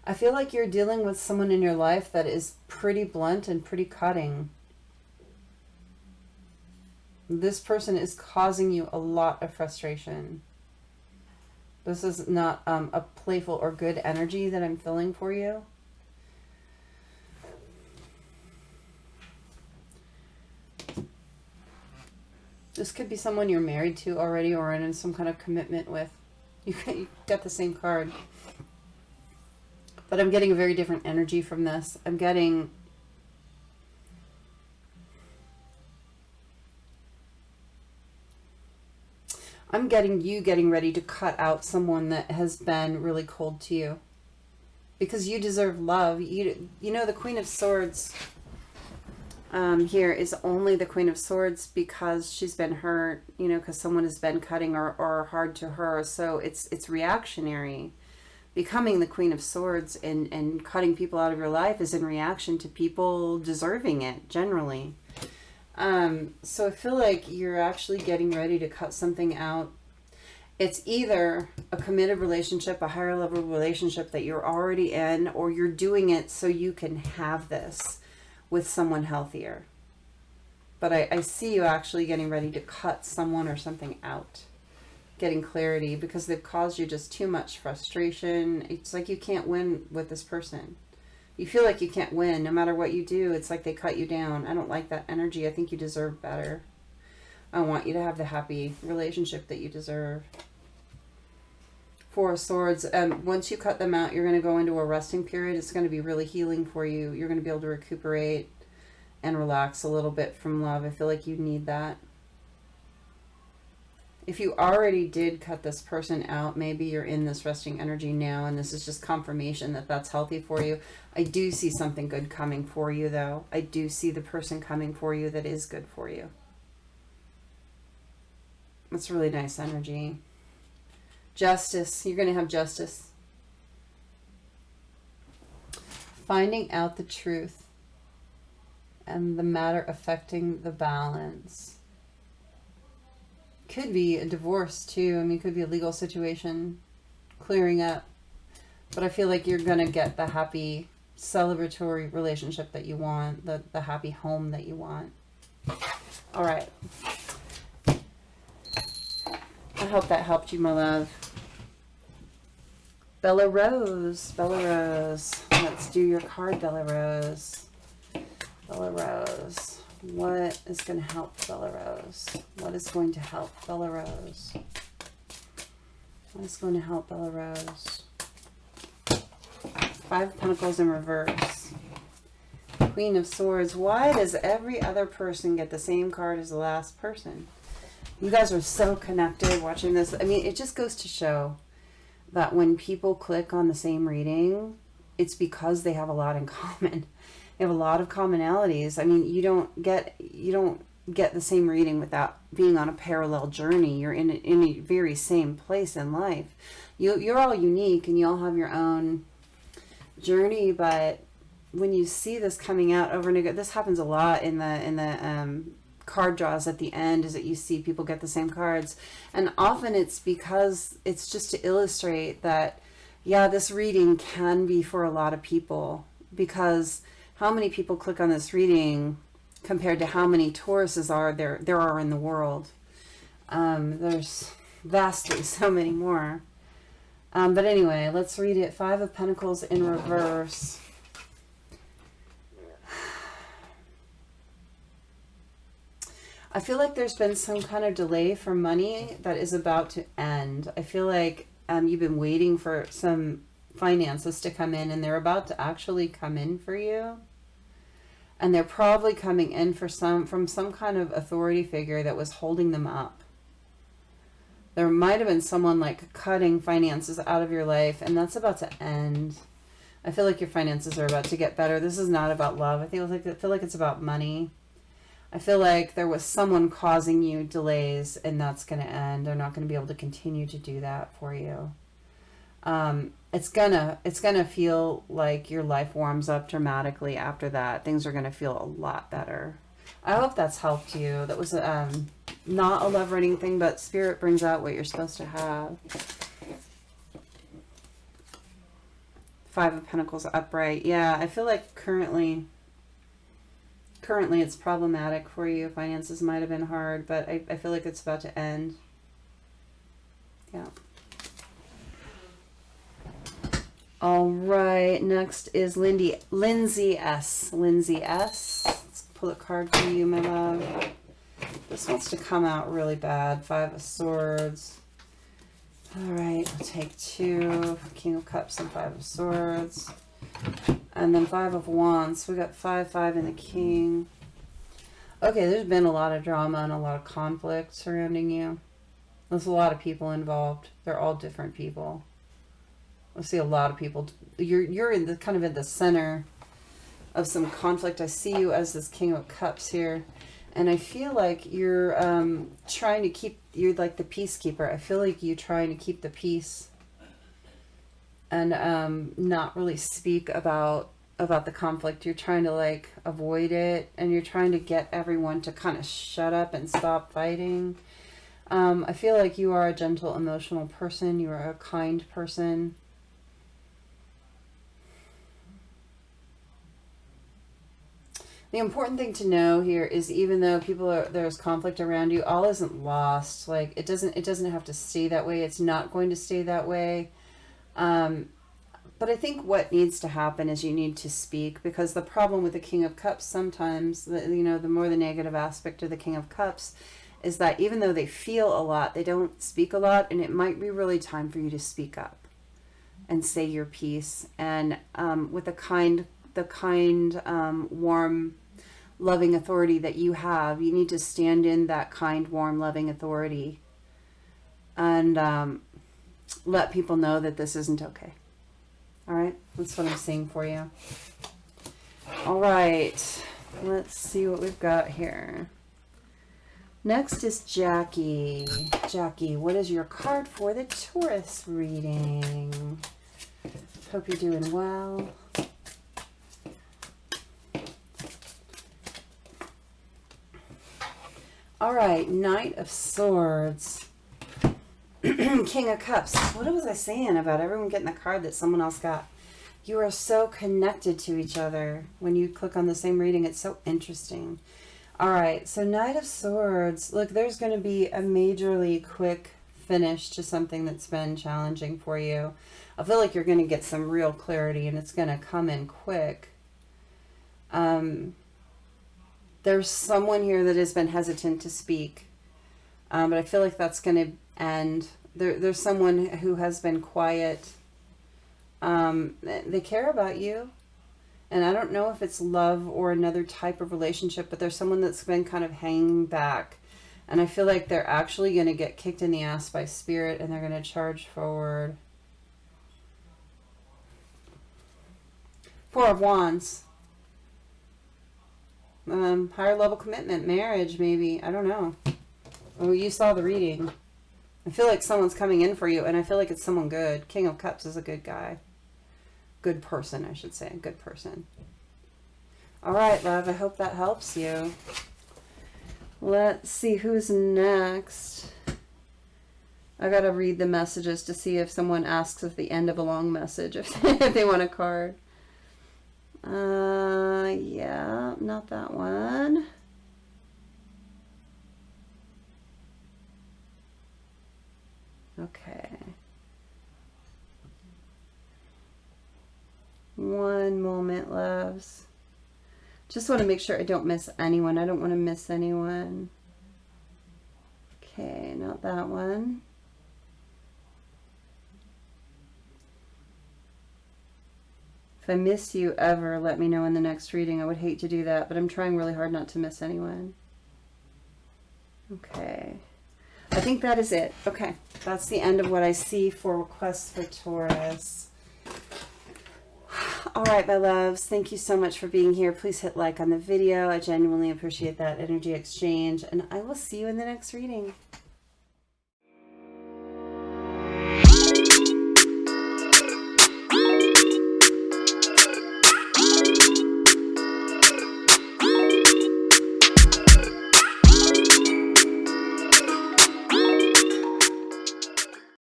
I feel like you're dealing with someone in your life that is pretty blunt and pretty cutting. This person is causing you a lot of frustration. This is not a playful or good energy that I'm feeling for you. This could be someone you're married to already or in some kind of commitment with. You got the same card. But I'm getting a very different energy from this. I'm getting you getting ready to cut out someone that has been really cold to you. Because you deserve love. You know, the Queen of Swords here is only the Queen of Swords because she's been hurt, you know, because someone has been cutting or hard to her. So it's reactionary. Becoming the Queen of Swords and cutting people out of your life is in reaction to people deserving it, generally. So I feel like you're actually getting ready to cut something out. It's either a committed relationship, a higher level relationship that you're already in, or you're doing it so you can have this with someone healthier. But I see you actually getting ready to cut someone or something out. Getting clarity because they've caused you just too much frustration. It's like you can't win with this person. You feel like you can't win no matter what you do. It's like they cut you down. I don't like that energy. I think you deserve better. I want you to have the happy relationship that you deserve. 4 of Swords. Once you cut them out, you're going to go into a resting period. It's going to be really healing for you. You're going to be able to recuperate and relax a little bit from love. I feel like you need that. If you already did cut this person out, maybe you're in this resting energy now, and this is just confirmation that that's healthy for you. I do see something good coming for you, though. I do see the person coming for you that is good for you. That's really nice energy. Justice. You're going to have justice. Finding out the truth and the matter affecting the balance. could be a divorce too. I mean, it could be a legal situation clearing up. But I feel like you're going to get the happy celebratory relationship that you want, the happy home that you want. All right. I hope that helped you, my love. Bella Rose. Bella Rose. Let's do your card, Bella Rose. Bella Rose. What is going to help Bella Rose? What is going to help Bella Rose? What is going to help Bella Rose? Five of Pentacles in reverse. Queen of Swords. Why does every other person get the same card as the last person? You guys are so connected watching this. I mean, it just goes to show that when people click on the same reading, it's because they have a lot in common. They have a lot of commonalities. I mean, you don't get the same reading without being on a parallel journey. You're in a very same place in life. You're all unique and you all have your own journey, but when you see this coming out over and again, this happens a lot in the card draws at the end, is that you see people get the same cards, and often it's because it's just to illustrate that, yeah, this reading can be for a lot of people, because how many people click on this reading compared to how many Tauruses there are in the world? There's vastly so many more. But anyway, let's read it. Five of Pentacles in reverse. I feel like there's been some kind of delay for money that is about to end. I feel like you've been waiting for some finances to come in, and they're about to actually come in for you. And they're probably coming in from some kind of authority figure that was holding them up. There might have been someone like cutting finances out of your life, and that's about to end. I feel like your finances are about to get better. This is not about love. I feel like it's about money. I feel like there was someone causing you delays, and that's going to end. They're not going to be able to continue to do that for you. It's gonna feel like your life warms up dramatically after that. Things are gonna feel a lot better. I hope that's helped you. That was not a love reading thing, but Spirit brings out what you're supposed to have. Five of Pentacles upright. Yeah, I feel like currently it's problematic for you. Finances might have been hard, but I feel like it's about to end. Yeah. All right, next is Lindsay S. Lindsay S. Let's pull a card for you, my love. This wants to come out really bad. Five of Swords. All right, we'll take two. King of Cups and Five of Swords. And then Five of Wands. We got 5-5 in the King. Okay, there's been a lot of drama and a lot of conflict surrounding you. There's a lot of people involved. They're all different people. I see a lot of people. You're in the kind of in the center of some conflict. I see you as this King of Cups here, and I feel like you're trying to keep. You're like the peacekeeper. I feel like you're trying to keep the peace and not really speak about the conflict. You're trying to like avoid it, and you're trying to get everyone to kind of shut up and stop fighting. I feel like you are a gentle, emotional person. You are a kind person. The important thing to know here is, even though there's conflict around you, all isn't lost. Like it doesn't have to stay that way. It's not going to stay that way. But I think what needs to happen is you need to speak, because the problem with the King of Cups sometimes, the more the negative aspect of the King of Cups is that even though they feel a lot, they don't speak a lot, and it might be really time for you to speak up and say your piece. And with the kind, warm, loving authority that you have, you need to stand in that kind, warm, loving authority and let people know that this isn't okay. All right, that's what I'm seeing for you. All right, let's see what we've got here. Next is Jackie. Jackie, what is your card for the Taurus reading? Hope you're doing well. All right, Knight of Swords. King of Cups. What was I saying about everyone getting the card that someone else got? You are so connected to each other when you click on the same reading. It's so interesting. All right, so Knight of Swords. Look, there's going to be a majorly quick finish to something that's been challenging for you. I feel like you're going to get some real clarity, and it's going to come in quick. There's someone here that has been hesitant to speak, but I feel like that's going to end. There's someone who has been quiet. They care about you, and I don't know if it's love or another type of relationship, but there's someone that's been kind of hanging back, and I feel like they're actually going to get kicked in the ass by spirit, and they're going to charge forward. Four of Wands. Higher level commitment, marriage, maybe. I don't know. Oh, you saw the reading. I feel like someone's coming in for you, and I feel like it's someone good. King of Cups is a good guy. Good person, I should say. Good person. All right, love. I hope that helps you. Let's see who's next. I got to read the messages to see if someone asks at the end of a long message if they want a card. Yeah, not that one. Okay. One moment, loves. Just want to make sure I don't miss anyone. I don't want to miss anyone. Okay, not that one. If I miss you ever, let me know in the next reading. I would hate to do that, but I'm trying really hard not to miss anyone. Okay. I think that is it. Okay. That's the end of what I see for requests for Taurus. All right, my loves. Thank you so much for being here. Please hit like on the video. I genuinely appreciate that energy exchange, and I will see you in the next reading.